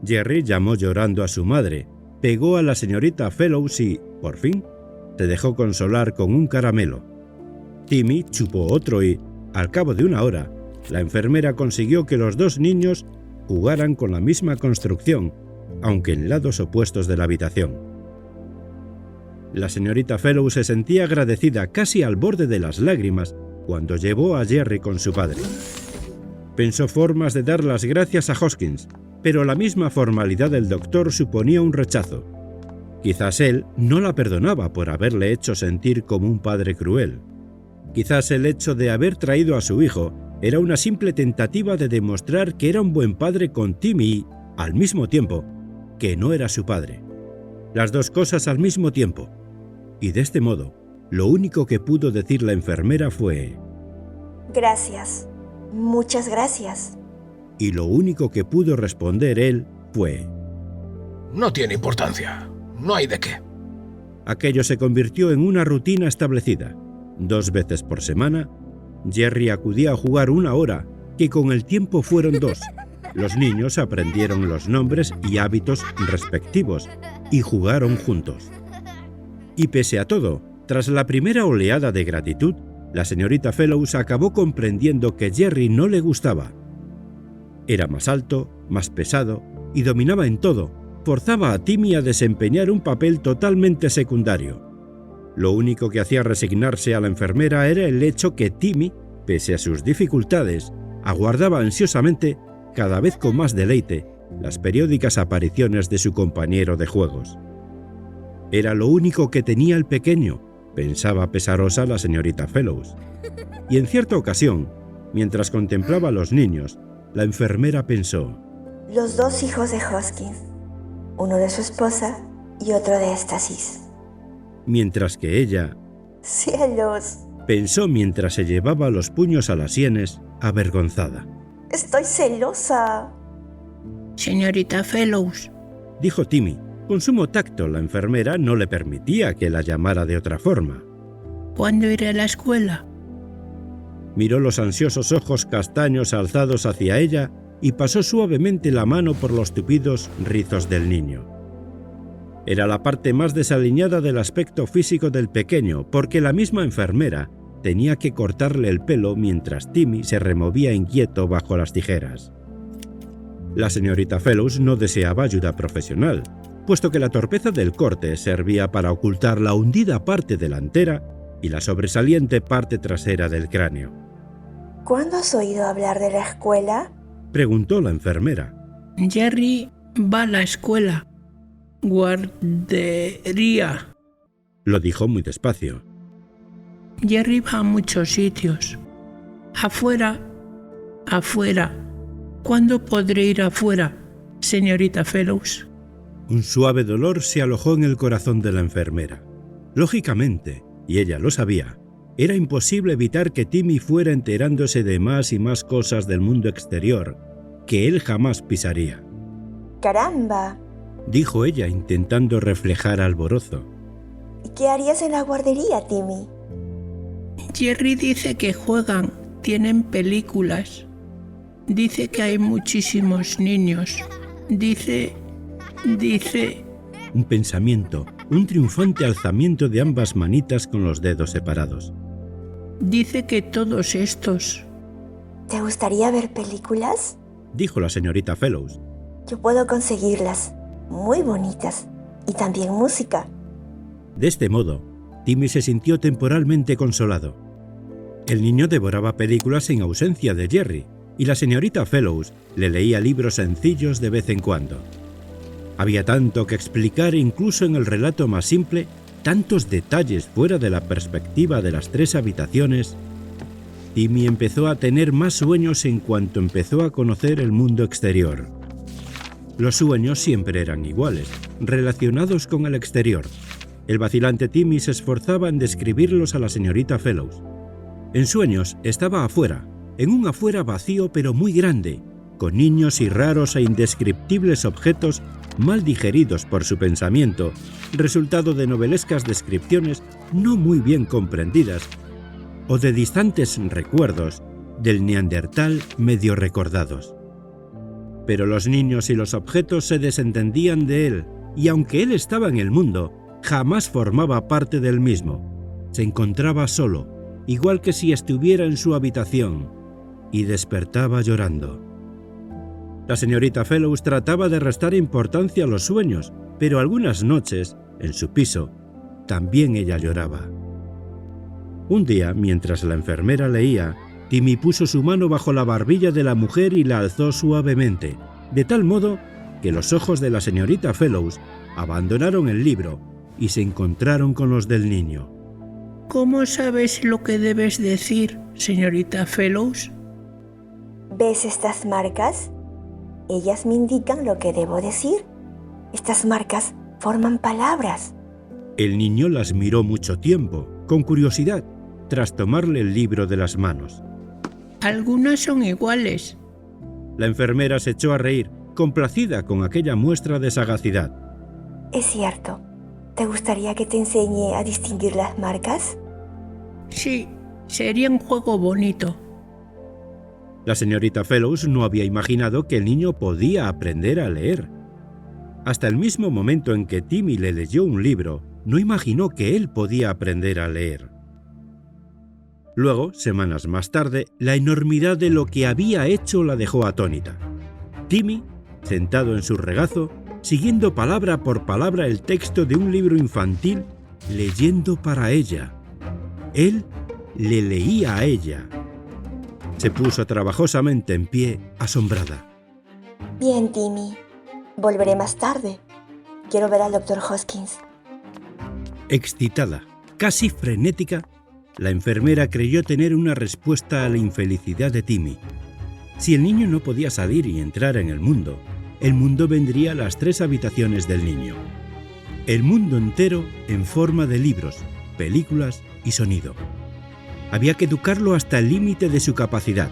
Jerry llamó llorando a su madre, pegó a la señorita Fellows y, por fin, se dejó consolar con un caramelo. Timmy chupó otro y, al cabo de una hora, la enfermera consiguió que los dos niños jugaran con la misma construcción, aunque en lados opuestos de la habitación. La señorita Fellows se sentía agradecida casi al borde de las lágrimas cuando llevó a Jerry con su padre. Pensó formas de dar las gracias a Hoskins, pero la misma formalidad del doctor suponía un rechazo. Quizás él no la perdonaba por haberle hecho sentir como un padre cruel. Quizás el hecho de haber traído a su hijo era una simple tentativa de demostrar que era un buen padre con Timmy y, al mismo tiempo, que no era su padre. Las dos cosas al mismo tiempo. Y de este modo, lo único que pudo decir la enfermera fue: Gracias. Muchas gracias. Y lo único que pudo responder él fue: No tiene importancia. No hay de qué. Aquello se convirtió en una rutina establecida. 2 veces por semana, Jerry acudía a jugar 1 hora, que con el tiempo fueron 2. Los niños aprendieron los nombres y hábitos respectivos y jugaron juntos. Y pese a todo, tras la primera oleada de gratitud, la señorita Fellows acabó comprendiendo que Jerry no le gustaba. Era más alto, más pesado y dominaba en todo. Forzaba a Timmy a desempeñar un papel totalmente secundario. Lo único que hacía resignarse a la enfermera era el hecho que Timmy, pese a sus dificultades, aguardaba ansiosamente, cada vez con más deleite, las periódicas apariciones de su compañero de juegos. Era lo único que tenía el pequeño, pensaba pesarosa la señorita Fellows. Y en cierta ocasión, mientras contemplaba a los niños, la enfermera pensó: Los 2 hijos de Hoskins, uno de su esposa y otro de Stasis. Mientras que ella, ¡cielos!, pensó mientras se llevaba los puños a las sienes, avergonzada. Estoy celosa. Señorita Fellows, dijo Timmy. Con sumo tacto, la enfermera no le permitía que la llamara de otra forma. ¿cuándo iré a la escuela? Miró los ansiosos ojos castaños alzados hacia ella y pasó suavemente la mano por los tupidos rizos del niño. Era la parte más desaliñada del aspecto físico del pequeño, porque la misma enfermera tenía que cortarle el pelo mientras Timmy se removía inquieto bajo las tijeras. La señorita Fellows no deseaba ayuda profesional, puesto que la torpeza del corte servía para ocultar la hundida parte delantera y la sobresaliente parte trasera del cráneo. ¿Cuándo has oído hablar de la escuela?, preguntó la enfermera. Jerry va a la escuela. Guardería. Lo dijo muy despacio. Jerry va a muchos sitios. Afuera. ¿Cuándo podré ir afuera, señorita Fellows? Un suave dolor se alojó en el corazón de la enfermera. Lógicamente, y ella lo sabía, era imposible evitar que Timmy fuera enterándose de más y más cosas del mundo exterior que él jamás pisaría. ¡Caramba!, dijo ella intentando reflejar alborozo. ¿Y qué harías en la guardería, Timmy? Jerry dice que juegan, tienen películas. Dice que hay muchísimos niños. Dice... Un pensamiento, un triunfante alzamiento de ambas manitas con los dedos separados. Dice que todos estos... ¿Te gustaría ver películas?, dijo la señorita Fellows. Yo puedo conseguirlas, muy bonitas, y también música. De este modo, Timmy se sintió temporalmente consolado. El niño devoraba películas en ausencia de Jerry, y la señorita Fellows le leía libros sencillos de vez en cuando. Había tanto que explicar incluso en el relato más simple, tantos detalles fuera de la perspectiva de las 3 habitaciones. Timmy empezó a tener más sueños en cuanto empezó a conocer el mundo exterior. Los sueños siempre eran iguales, relacionados con el exterior. El vacilante Timmy se esforzaba en describirlos a la señorita Fellows. En sueños estaba afuera, en un afuera vacío pero muy grande, con niños y raros e indescriptibles objetos mal digeridos por su pensamiento, resultado de novelescas descripciones no muy bien comprendidas, o de distantes recuerdos del Neandertal medio recordados. Pero los niños y los objetos se desentendían de él, y aunque él estaba en el mundo, jamás formaba parte del mismo. Se encontraba solo, igual que si estuviera en su habitación, y despertaba llorando. La señorita Fellows trataba de restar importancia a los sueños, pero algunas noches, en su piso, también ella lloraba. Un día, mientras la enfermera leía, Timmy puso su mano bajo la barbilla de la mujer y la alzó suavemente, de tal modo que los ojos de la señorita Fellows abandonaron el libro y se encontraron con los del niño. ¿Cómo sabes lo que debes decir, señorita Fellows? ¿Ves estas marcas? Ellas me indican lo que debo decir. Estas marcas forman palabras. El niño las miró mucho tiempo, con curiosidad, tras tomarle el libro de las manos. Algunas son iguales. La enfermera se echó a reír, complacida con aquella muestra de sagacidad. Es cierto. ¿Te gustaría que te enseñe a distinguir las marcas? Sí, sería un juego bonito. La señorita Fellows no había imaginado que el niño podía aprender a leer. Hasta el mismo momento en que Timmy le leyó un libro, no imaginó que él podía aprender a leer. Luego, semanas más tarde, la enormidad de lo que había hecho la dejó atónita. Timmy, sentado en su regazo, siguiendo palabra por palabra el texto de un libro infantil, leyendo para ella. Él le leía a ella. Se puso trabajosamente en pie, asombrada. Bien, Timmy. Volveré más tarde. Quiero ver al Dr. Hoskins. Excitada, casi frenética, la enfermera creyó tener una respuesta a la infelicidad de Timmy. Si el niño no podía salir y entrar en el mundo vendría a las 3 habitaciones del niño. El mundo entero en forma de libros, películas y sonido. Había que educarlo hasta el límite de su capacidad.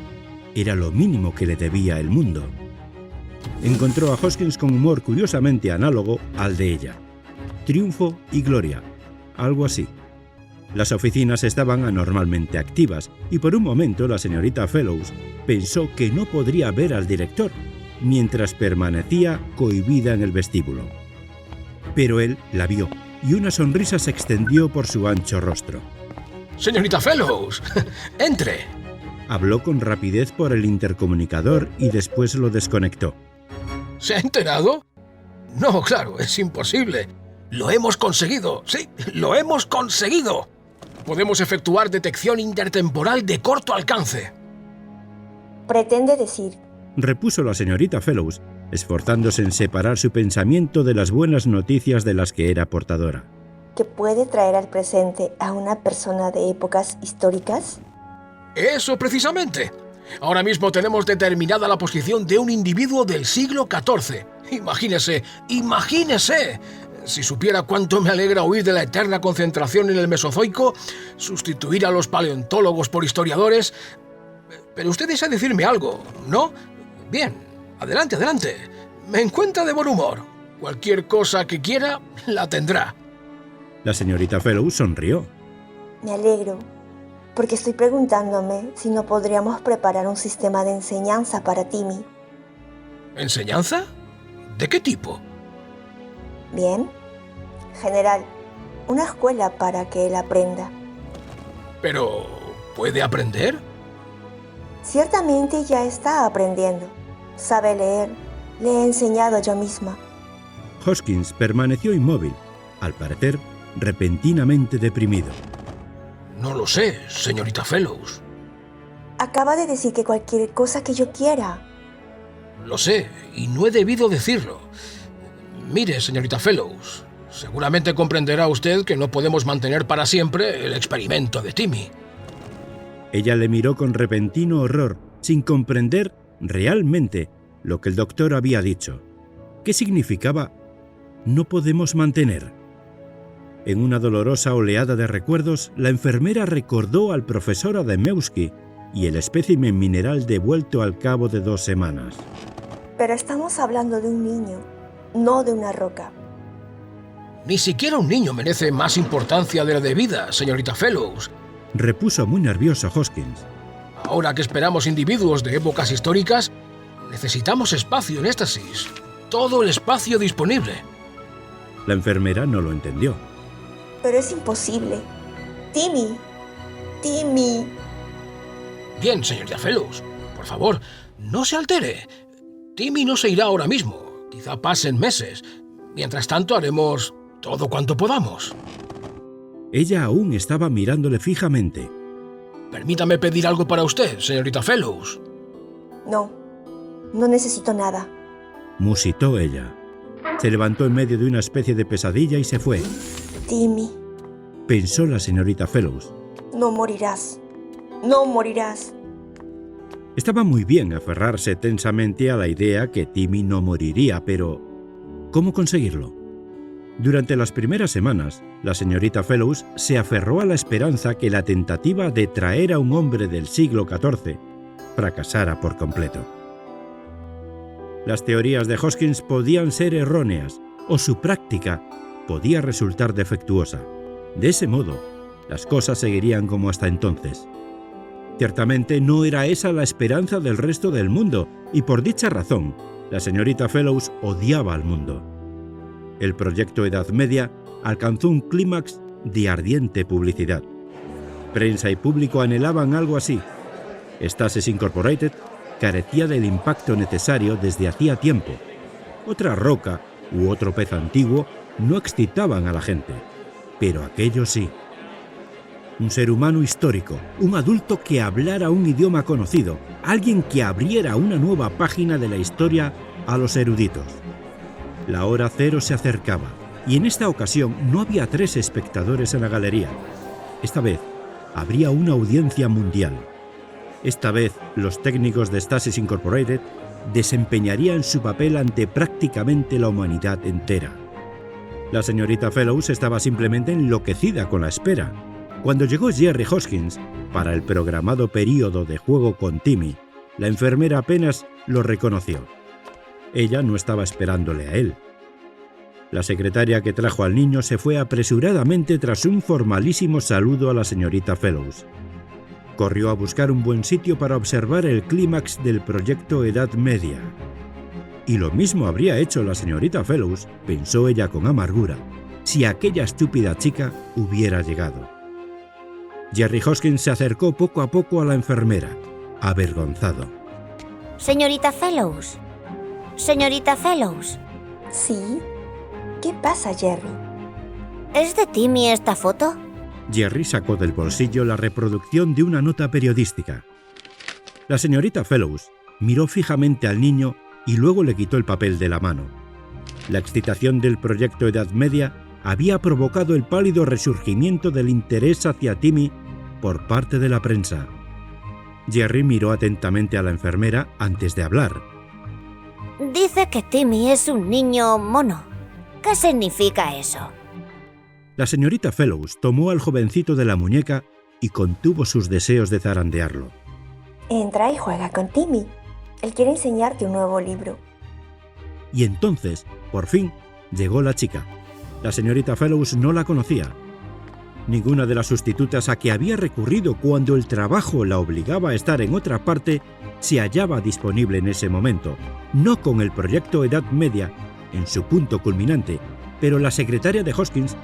Era lo mínimo que le debía el mundo. Encontró a Hoskins con humor curiosamente análogo al de ella. Triunfo y gloria, algo así. Las oficinas estaban anormalmente activas y por un momento la señorita Fellows pensó que no podría ver al director, mientras permanecía cohibida en el vestíbulo. Pero él la vio y una sonrisa se extendió por su ancho rostro. ¡Señorita Fellows! ¡Entre! Habló con rapidez por el intercomunicador y después lo desconectó. ¿Se ha enterado? No, claro, es imposible. ¡Lo hemos conseguido! ¡Sí, lo hemos conseguido! Podemos efectuar detección intertemporal de corto alcance. Pretende decir, repuso la señorita Fellows, esforzándose en separar su pensamiento de las buenas noticias de las que era portadora, ¿que puede traer al presente a una persona de épocas históricas? Eso precisamente. Ahora mismo tenemos determinada la posición de un individuo del siglo XIV. ¡Imagínese! Si supiera cuánto me alegra huir de la eterna concentración en el Mesozoico, sustituir a los paleontólogos por historiadores... Pero usted desea decirme algo, ¿no? Bien, adelante. Me encuentra de buen humor. Cualquier cosa que quiera, la tendrá. La señorita Fellows sonrió. Me alegro, porque estoy preguntándome si no podríamos preparar un sistema de enseñanza para Timmy. ¿Enseñanza? ¿De qué tipo? Bien, general, una escuela para que él aprenda. ¿Pero puede aprender? Ciertamente ya está aprendiendo. Sabe leer. Le he enseñado yo misma. Hoskins permaneció inmóvil, al parecer repentinamente deprimido. No lo sé, señorita Fellows. Acaba de decir que cualquier cosa que yo quiera. Lo sé, y no he debido decirlo. Mire, señorita Fellows, seguramente comprenderá usted que no podemos mantener para siempre el experimento de Timmy. Ella le miró con repentino horror, sin comprender realmente lo que el doctor había dicho. ¿Qué significaba? No podemos mantener. En una dolorosa oleada de recuerdos, la enfermera recordó al profesor Adamewski y el espécimen mineral devuelto al cabo de 2 semanas. Pero estamos hablando de un niño, no de una roca. Ni siquiera un niño merece más importancia de la debida, señorita Fellows, repuso muy nervioso Hoskins. Ahora que esperamos individuos de épocas históricas, necesitamos espacio en éxtasis. Todo el espacio disponible. La enfermera no lo entendió. Pero es imposible. Timmy. Timmy. Bien, señorita Fellows. Por favor, no se altere. Timmy no se irá ahora mismo. Quizá pasen meses. Mientras tanto haremos todo cuanto podamos. Ella aún estaba mirándole fijamente. Permítame pedir algo para usted, señorita Fellows. No necesito nada. Musitó ella. Se levantó en medio de una especie de pesadilla y se fue. Timmy. Pensó la señorita Fellows. No morirás. No morirás. Estaba muy bien aferrarse tensamente a la idea que Timmy no moriría, pero ¿cómo conseguirlo? Durante las primeras semanas, la señorita Fellows se aferró a la esperanza que la tentativa de traer a un hombre del siglo XIV fracasara por completo. Las teorías de Hoskins podían ser erróneas o su práctica podía resultar defectuosa. De ese modo, las cosas seguirían como hasta entonces. Ciertamente no era esa la esperanza del resto del mundo y por dicha razón, la señorita Fellows odiaba al mundo. El proyecto Edad Media alcanzó un clímax de ardiente publicidad. Prensa y público anhelaban algo así. Stasis Incorporated carecía del impacto necesario desde hacía tiempo. Otra roca u otro pez antiguo no excitaban a la gente, pero aquello sí. Un ser humano histórico, un adulto que hablara un idioma conocido, alguien que abriera una nueva página de la historia a los eruditos. La hora cero se acercaba, y en esta ocasión no había 3 espectadores en la galería. Esta vez habría una audiencia mundial. Esta vez los técnicos de Stasis Incorporated desempeñarían su papel ante prácticamente la humanidad entera. La señorita Fellows estaba simplemente enloquecida con la espera. Cuando llegó Jerry Hoskins para el programado período de juego con Timmy, la enfermera apenas lo reconoció. Ella no estaba esperándole a él. La secretaria que trajo al niño se fue apresuradamente tras un formalísimo saludo a la señorita Fellows. Corrió a buscar un buen sitio para observar el clímax del proyecto Edad Media. Y lo mismo habría hecho la señorita Fellows, pensó ella con amargura, si aquella estúpida chica hubiera llegado. Jerry Hoskins se acercó poco a poco a la enfermera, avergonzado. Señorita Fellows. Señorita Fellows. ¿Sí? ¿Qué pasa, Jerry? ¿Es de Timmy esta foto? Jerry sacó del bolsillo la reproducción de una nota periodística. La señorita Fellows miró fijamente al niño y luego le quitó el papel de la mano. La excitación del proyecto Edad Media había provocado el pálido resurgimiento del interés hacia Timmy por parte de la prensa. Jerry miró atentamente a la enfermera antes de hablar. Dice que Timmy es un niño mono. ¿Qué significa eso? La señorita Fellows tomó al jovencito de la muñeca y contuvo sus deseos de zarandearlo. Entra y juega con Timmy. Él quiere enseñarte un nuevo libro. Y entonces, por fin, llegó la chica. La señorita Fellows no la conocía. Ninguna de las sustitutas a que había recurrido cuando el trabajo la obligaba a estar en otra parte se hallaba disponible en ese momento, no con el proyecto Edad Media en su punto culminante, pero la secretaria de Hoskins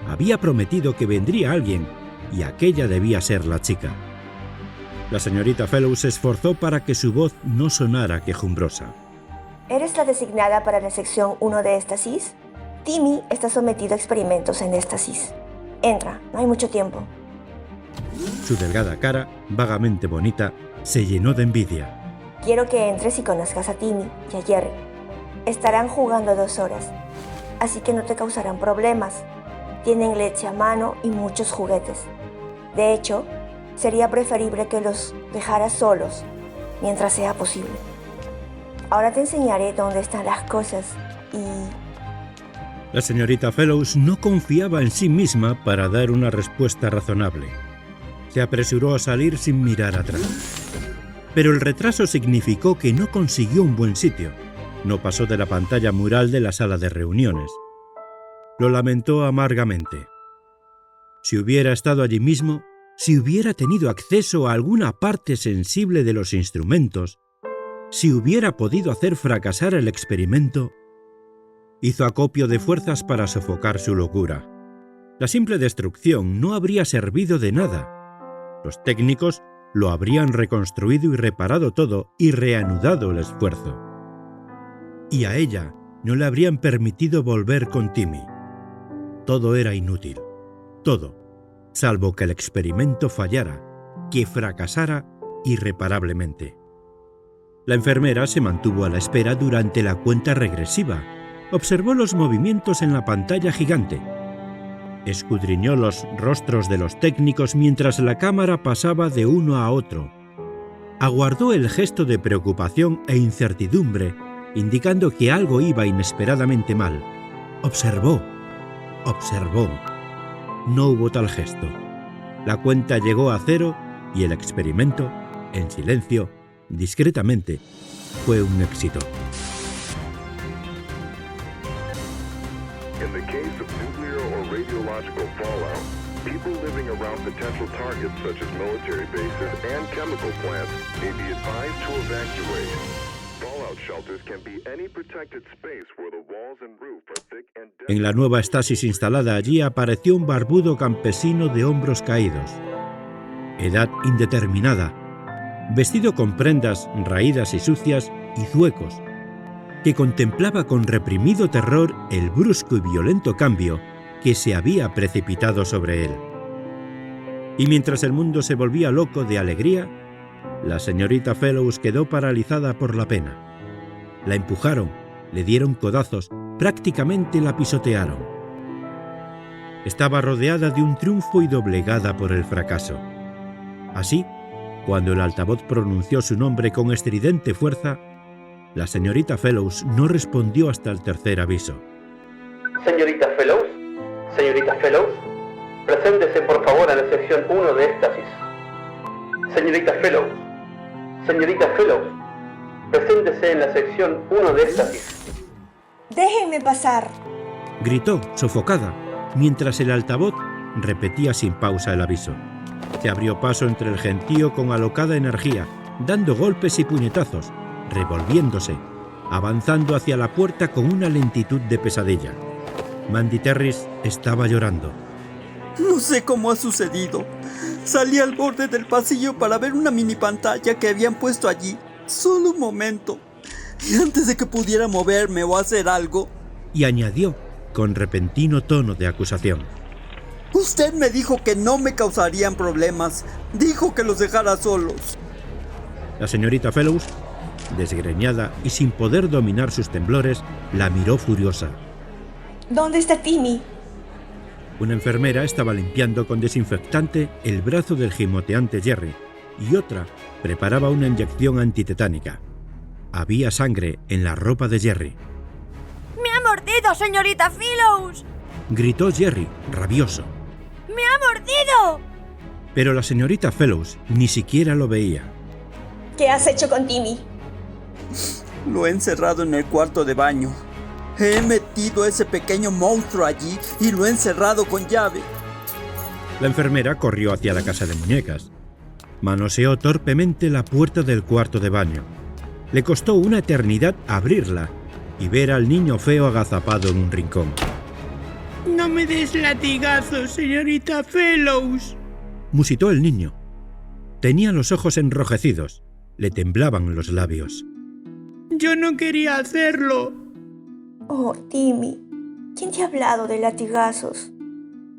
había prometido que vendría alguien y aquella debía ser la chica. La señorita Fellows se esforzó para que su voz no sonara quejumbrosa. ¿Eres la designada para la sección 1 de éxtasis? Timmy está sometido a experimentos en éxtasis. Entra, no hay mucho tiempo. Su delgada cara, vagamente bonita, se llenó de envidia. Quiero que entres y conozcas a Timmy y a Jerry. Estarán jugando 2 horas, así que no te causarán problemas. Tienen leche a mano y muchos juguetes. De hecho, sería preferible que los dejaras solos mientras sea posible. Ahora te enseñaré dónde están las cosas y... La señorita Fellows no confiaba en sí misma para dar una respuesta razonable. Se apresuró a salir sin mirar atrás. Pero el retraso significó que no consiguió un buen sitio. No pasó de la pantalla mural de la sala de reuniones. Lo lamentó amargamente. Si hubiera estado allí mismo, si hubiera tenido acceso a alguna parte sensible de los instrumentos, si hubiera podido hacer fracasar el experimento, hizo acopio de fuerzas para sofocar su locura. La simple destrucción no habría servido de nada. Los técnicos lo habrían reconstruido y reparado todo y reanudado el esfuerzo. Y a ella no le habrían permitido volver con Timmy. Todo era inútil. Todo, salvo que el experimento fallara, que fracasara irreparablemente. La enfermera se mantuvo a la espera durante la cuenta regresiva. Observó los movimientos en la pantalla gigante. Escudriñó los rostros de los técnicos mientras la cámara pasaba de uno a otro. Aguardó el gesto de preocupación e incertidumbre, indicando que algo iba inesperadamente mal. Observó. No hubo tal gesto. La cuenta llegó a 0 y el experimento, en silencio, discretamente, fue un éxito. In the case of nuclear or radiological fallout, people living around potential targets such as military bases and chemical plants may be advised to evacuate. Fallout shelters can be any protected space where the walls and roof are thick and dense. En la nueva estasis instalada allí apareció un barbudo campesino de hombros caídos. Edad indeterminada, vestido con prendas raídas y sucias y zuecos, que contemplaba con reprimido terror el brusco y violento cambio que se había precipitado sobre él. Y mientras el mundo se volvía loco de alegría, la señorita Fellows quedó paralizada por la pena. La empujaron, le dieron codazos, prácticamente la pisotearon. Estaba rodeada de un triunfo y doblegada por el fracaso. Así, cuando el altavoz pronunció su nombre con estridente fuerza, la señorita Fellows no respondió hasta el tercer aviso. Señorita Fellows, preséntese por favor a la sección 1 de éxtasis. Señorita Fellows, preséntese en la sección 1 de éxtasis. Déjenme pasar, Gritó, sofocada, mientras el altavoz repetía sin pausa el aviso. Se abrió paso entre el gentío con alocada energía, dando golpes y puñetazos, revolviéndose, avanzando hacia la puerta con una lentitud de pesadilla. Mandy Terris estaba llorando. No sé cómo ha sucedido. Salí al borde del pasillo para ver una mini pantalla que habían puesto allí. Solo un momento. Y antes de que pudiera moverme o hacer algo... Y añadió, con repentino tono de acusación. Usted me dijo que no me causarían problemas. Dijo que los dejara solos. La señorita Fellows, desgreñada y sin poder dominar sus temblores, la miró furiosa. ¿Dónde está Timmy? Una enfermera estaba limpiando con desinfectante el brazo del gimoteante Jerry y otra preparaba una inyección antitetánica. Había sangre en la ropa de Jerry. ¡Me ha mordido, señorita Fellows! Gritó Jerry, rabioso. ¡Me ha mordido! Pero la señorita Fellows ni siquiera lo veía. ¿Qué has hecho con Timmy? Lo he encerrado en el cuarto de baño. He metido a ese pequeño monstruo allí y lo he encerrado con llave. La enfermera corrió hacia la casa de muñecas. Manoseó torpemente la puerta del cuarto de baño. Le costó una eternidad abrirla y ver al niño feo agazapado en un rincón. No me des latigazos, señorita Fellows, musitó el niño. Tenía los ojos enrojecidos. Le temblaban los labios. Yo no quería hacerlo. Oh, Timmy, ¿quién te ha hablado de latigazos?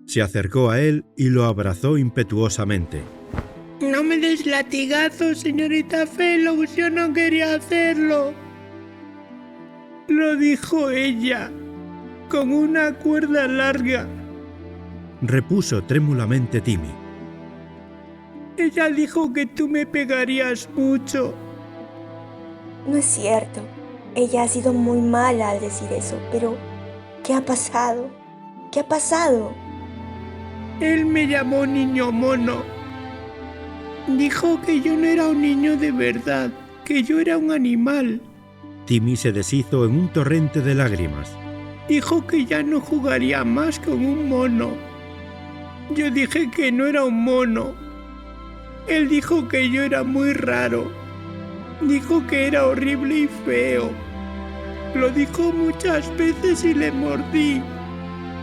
Se acercó a él y lo abrazó impetuosamente. No me des latigazos, señorita Fellows, yo no quería hacerlo. Lo dijo ella, con una cuerda larga. Repuso trémulamente Timmy. Ella dijo que tú me pegarías mucho. No es cierto. Ella ha sido muy mala al decir eso, pero ¿Qué ha pasado? ¿Qué ha pasado? Él me llamó niño mono. Dijo que yo no era un niño de verdad, que yo era un animal. Timmy se deshizo en un torrente de lágrimas. Dijo que ya no jugaría más con un mono. Yo dije que no era un mono. Él dijo que yo era muy raro. Dijo que era horrible y feo. Lo dijo muchas veces y le mordí.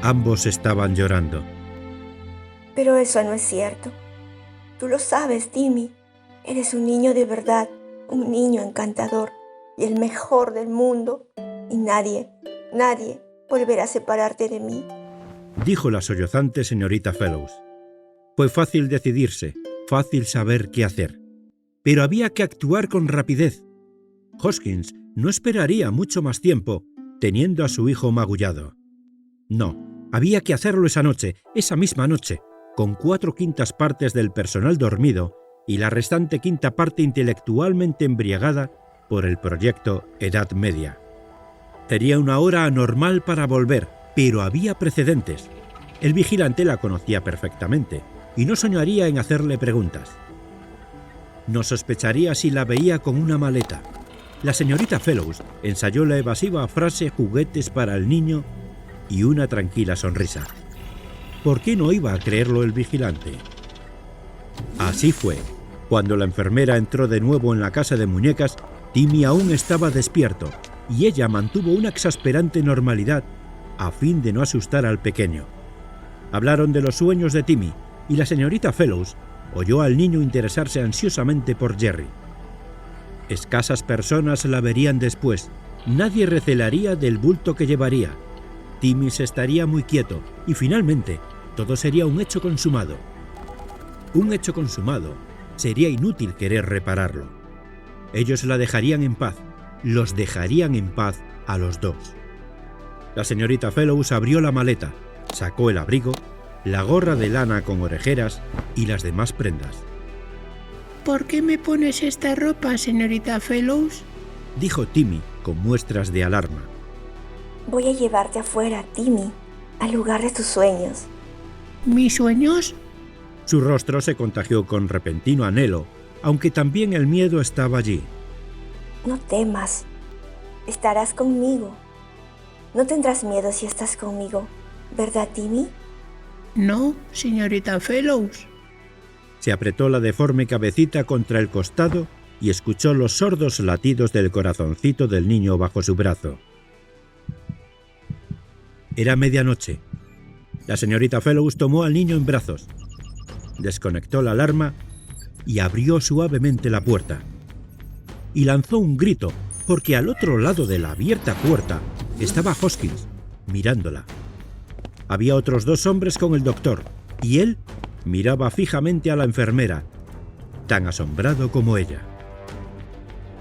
Ambos estaban llorando. Pero eso no es cierto. Tú lo sabes, Timmy. Eres un niño de verdad, un niño encantador y el mejor del mundo. Y nadie volverá a separarte de mí. Dijo la sollozante señorita Fellows. Fue fácil decidirse, fácil saber qué hacer. Pero había que actuar con rapidez. Hoskins no esperaría mucho más tiempo, teniendo a su hijo magullado. No, había que hacerlo esa noche, esa misma noche, con 4/5 partes del personal dormido y la restante 1/5 parte intelectualmente embriagada por el proyecto Edad Media. Sería una hora anormal para volver, pero había precedentes. El vigilante la conocía perfectamente y no soñaría en hacerle preguntas. No sospecharía si la veía con una maleta. La señorita Fellows ensayó la evasiva frase juguetes para el niño y una tranquila sonrisa. ¿Por qué no iba a creerlo el vigilante? Así fue. Cuando la enfermera entró de nuevo en la casa de muñecas, Timmy aún estaba despierto y ella mantuvo una exasperante normalidad a fin de no asustar al pequeño. Hablaron de los sueños de Timmy y la señorita Fellows oyó al niño interesarse ansiosamente por Jerry. Escasas personas la verían después. Nadie recelaría del bulto que llevaría. Timmy se estaría muy quieto y finalmente todo sería un hecho consumado. Un hecho consumado. Sería inútil querer repararlo. Ellos la dejarían en paz. Los dejarían en paz a los dos. La señorita Fellows abrió la maleta, sacó el abrigo, la gorra de lana con orejeras y las demás prendas. ¿Por qué me pones esta ropa, señorita Fellows? Dijo Timmy con muestras de alarma. Voy a llevarte afuera, Timmy, al lugar de tus sueños. ¿Mis sueños? Su rostro se contagió con repentino anhelo, aunque también el miedo estaba allí. No temas. Estarás conmigo. No tendrás miedo si estás conmigo, ¿verdad, Timmy? No, señorita Fellows. Se apretó la deforme cabecita contra el costado y escuchó los sordos latidos del corazoncito del niño bajo su brazo. Era medianoche. La señorita Fellows tomó al niño en brazos, desconectó la alarma y abrió suavemente la puerta. Y lanzó un grito, porque al otro lado de la abierta puerta estaba Hoskins, mirándola. Había otros 2 hombres con el doctor, y él miraba fijamente a la enfermera, tan asombrado como ella.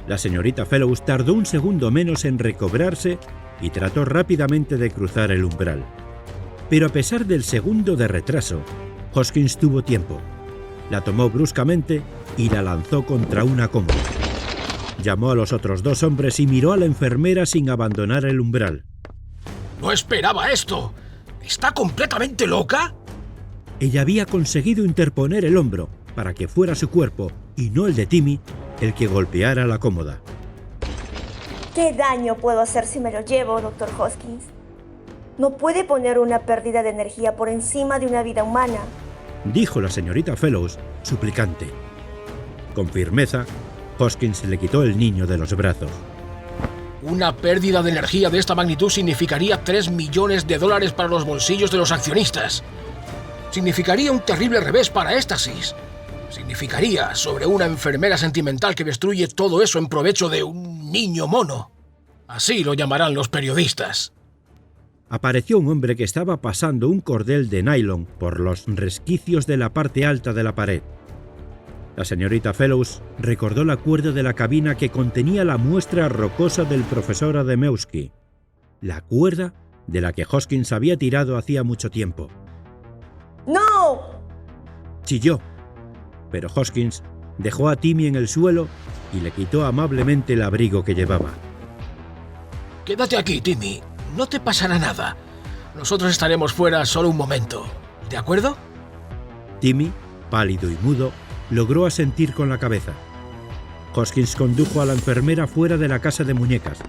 La señorita Fellows tardó un segundo menos en recobrarse y trató rápidamente de cruzar el umbral. Pero a pesar del segundo de retraso, Hoskins tuvo tiempo. La tomó bruscamente y la lanzó contra una cómoda. Llamó a los otros 2 hombres y miró a la enfermera sin abandonar el umbral. ¡No esperaba esto! ¿Está completamente loca? Ella había conseguido interponer el hombro para que fuera su cuerpo, y no el de Timmy, el que golpeara la cómoda. ¿Qué daño puedo hacer si me lo llevo, Dr. Hoskins? No puede poner una pérdida de energía por encima de una vida humana, dijo la señorita Fellows, suplicante. Con firmeza, Hoskins le quitó el niño de los brazos. Una pérdida de energía de esta magnitud significaría $3 millones para los bolsillos de los accionistas. Significaría un terrible revés para Éxtasis. Significaría sobre una enfermera sentimental que destruye todo eso en provecho de un niño mono. Así lo llamarán los periodistas. Apareció un hombre que estaba pasando un cordel de nylon por los resquicios de la parte alta de la pared. La señorita Fellows recordó la cuerda de la cabina que contenía la muestra rocosa del profesor Adamowski, la cuerda de la que Hoskins había tirado hacía mucho tiempo. ¡No! Chilló, pero Hoskins dejó a Timmy en el suelo y le quitó amablemente el abrigo que llevaba. Quédate aquí, Timmy. No te pasará nada. Nosotros estaremos fuera solo un momento. ¿De acuerdo? Timmy, pálido y mudo, logró asentir con la cabeza. Hoskins condujo a la enfermera fuera de la casa de muñecas.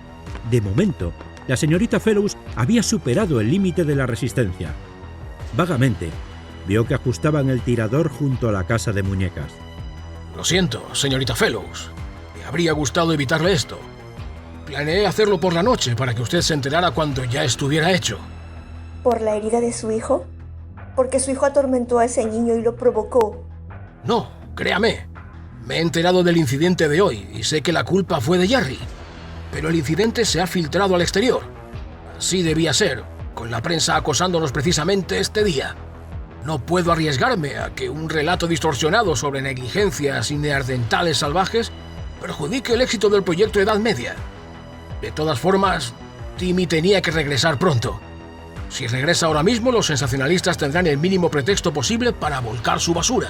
De momento, la señorita Fellows había superado el límite de la resistencia. Vagamente, vio que ajustaban el tirador junto a la casa de muñecas. Lo siento, señorita Fellows. Me habría gustado evitarle esto. Planeé hacerlo por la noche para que usted se enterara cuando ya estuviera hecho. ¿Por la herida de su hijo? Porque su hijo atormentó a ese niño y lo provocó. No, créame. Me he enterado del incidente de hoy y sé que la culpa fue de Jerry. Pero el incidente se ha filtrado al exterior. Así debía ser, con la prensa acosándonos precisamente este día. No puedo arriesgarme a que un relato distorsionado sobre negligencias y neandertales salvajes perjudique el éxito del proyecto Edad Media. De todas formas, Timmy tenía que regresar pronto. Si regresa ahora mismo, los sensacionalistas tendrán el mínimo pretexto posible para volcar su basura.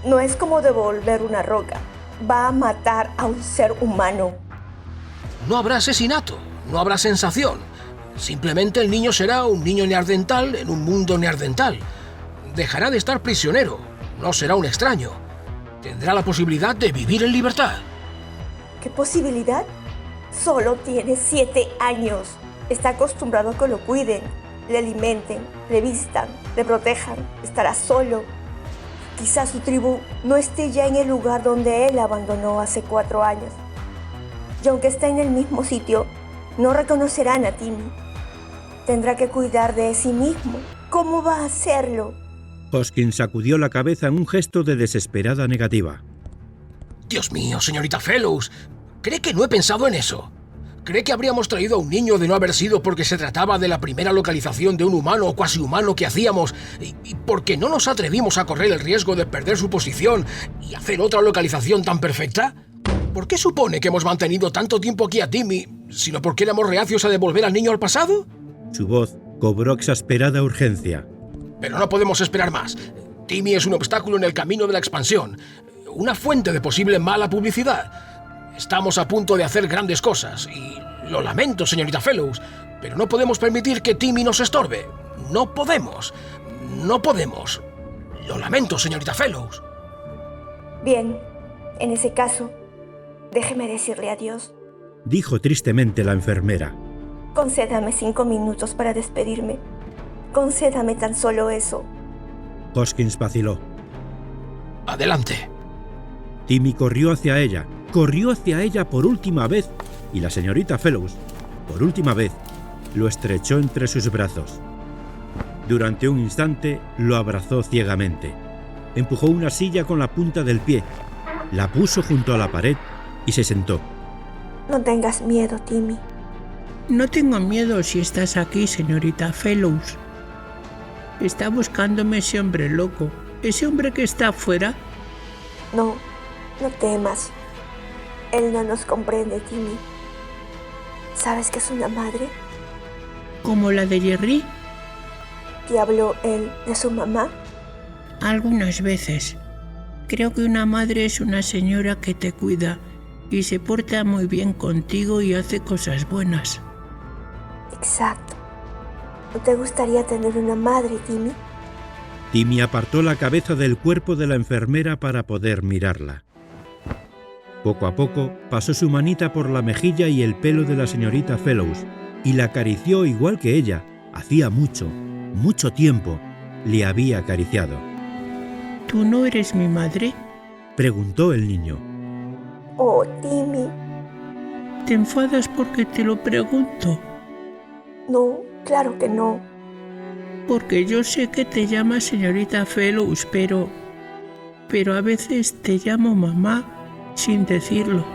No es como devolver una roca. Va a matar a un ser humano. No habrá asesinato, no habrá sensación. Simplemente el niño será un niño neandertal en un mundo neandertal. Dejará de estar prisionero, no será un extraño. Tendrá la posibilidad de vivir en libertad. ¿Qué posibilidad? Solo tiene 7 años. Está acostumbrado a que lo cuiden, le alimenten, le vistan, le protejan. Estará solo. Quizás su tribu no esté ya en el lugar donde él abandonó hace 4 años. Y aunque está en el mismo sitio, no reconocerán a Timmy. Tendrá que cuidar de sí mismo. ¿Cómo va a hacerlo? Hoskins sacudió la cabeza en un gesto de desesperada negativa. Dios mío, señorita Fellows, ¿cree que no he pensado en eso? ¿Cree que habríamos traído a un niño de no haber sido porque se trataba de la primera localización de un humano o cuasi humano que hacíamos y porque no nos atrevimos a correr el riesgo de perder su posición y hacer otra localización tan perfecta? ¿Por qué supone que hemos mantenido tanto tiempo aquí a Timmy, sino porque éramos reacios a devolver al niño al pasado? Su voz cobró exasperada urgencia. Pero no podemos esperar más. Timmy es un obstáculo en el camino de la expansión, una fuente de posible mala publicidad. Estamos a punto de hacer grandes cosas y lo lamento, señorita Fellows, pero no podemos permitir que Timmy nos estorbe. No podemos. No podemos. Lo lamento, señorita Fellows. Bien, en ese caso, déjeme decirle adiós. Dijo tristemente la enfermera. Concédame 5 minutos para despedirme. Concédame tan solo eso. Hoskins vaciló. Adelante. Timmy corrió hacia ella por última vez y la señorita Fellows, por última vez, lo estrechó entre sus brazos. Durante un instante lo abrazó ciegamente. Empujó una silla con la punta del pie, la puso junto a la pared y se sentó. No tengas miedo, Timmy. No tengo miedo si estás aquí, señorita Fellows. Está buscándome ese hombre loco. ¿Ese hombre que está afuera? No temas. Él no nos comprende, Timmy. ¿Sabes que es una madre? ¿Como la de Jerry? ¿Te habló él de su mamá? Algunas veces. Creo que una madre es una señora que te cuida y se porta muy bien contigo y hace cosas buenas. Exacto. ¿No te gustaría tener una madre, Timmy? Timmy apartó la cabeza del cuerpo de la enfermera para poder mirarla. Poco a poco pasó su manita por la mejilla y el pelo de la señorita Fellows y la acarició igual que ella. Hacía mucho tiempo le había acariciado. ¿Tú no eres mi madre?, preguntó el niño. Oh, Timmy. ¿Te enfadas porque te lo pregunto? No, claro que no. Porque yo sé que te llamas señorita Fellows, pero a veces te llamo mamá sin decirlo.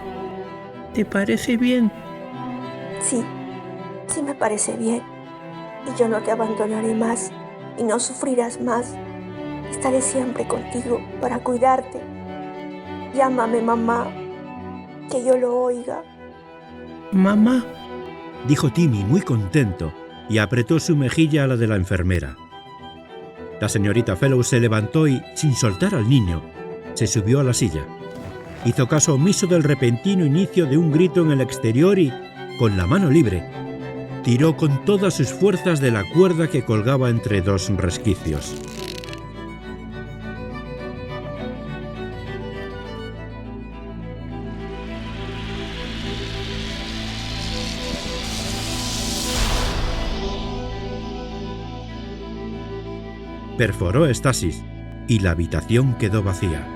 ¿Te parece bien? Sí me parece bien. Y yo no te abandonaré más y no sufrirás más. Estaré siempre contigo para cuidarte. Llámame mamá, que yo lo oiga. Mamá, dijo Timmy muy contento y apretó su mejilla a la de la enfermera. La señorita Fellows se levantó y, sin soltar al niño, se subió a la silla. Hizo caso omiso del repentino inicio de un grito en el exterior y, con la mano libre, tiró con todas sus fuerzas de la cuerda que colgaba entre dos resquicios. Perforó Estasis y la habitación quedó vacía.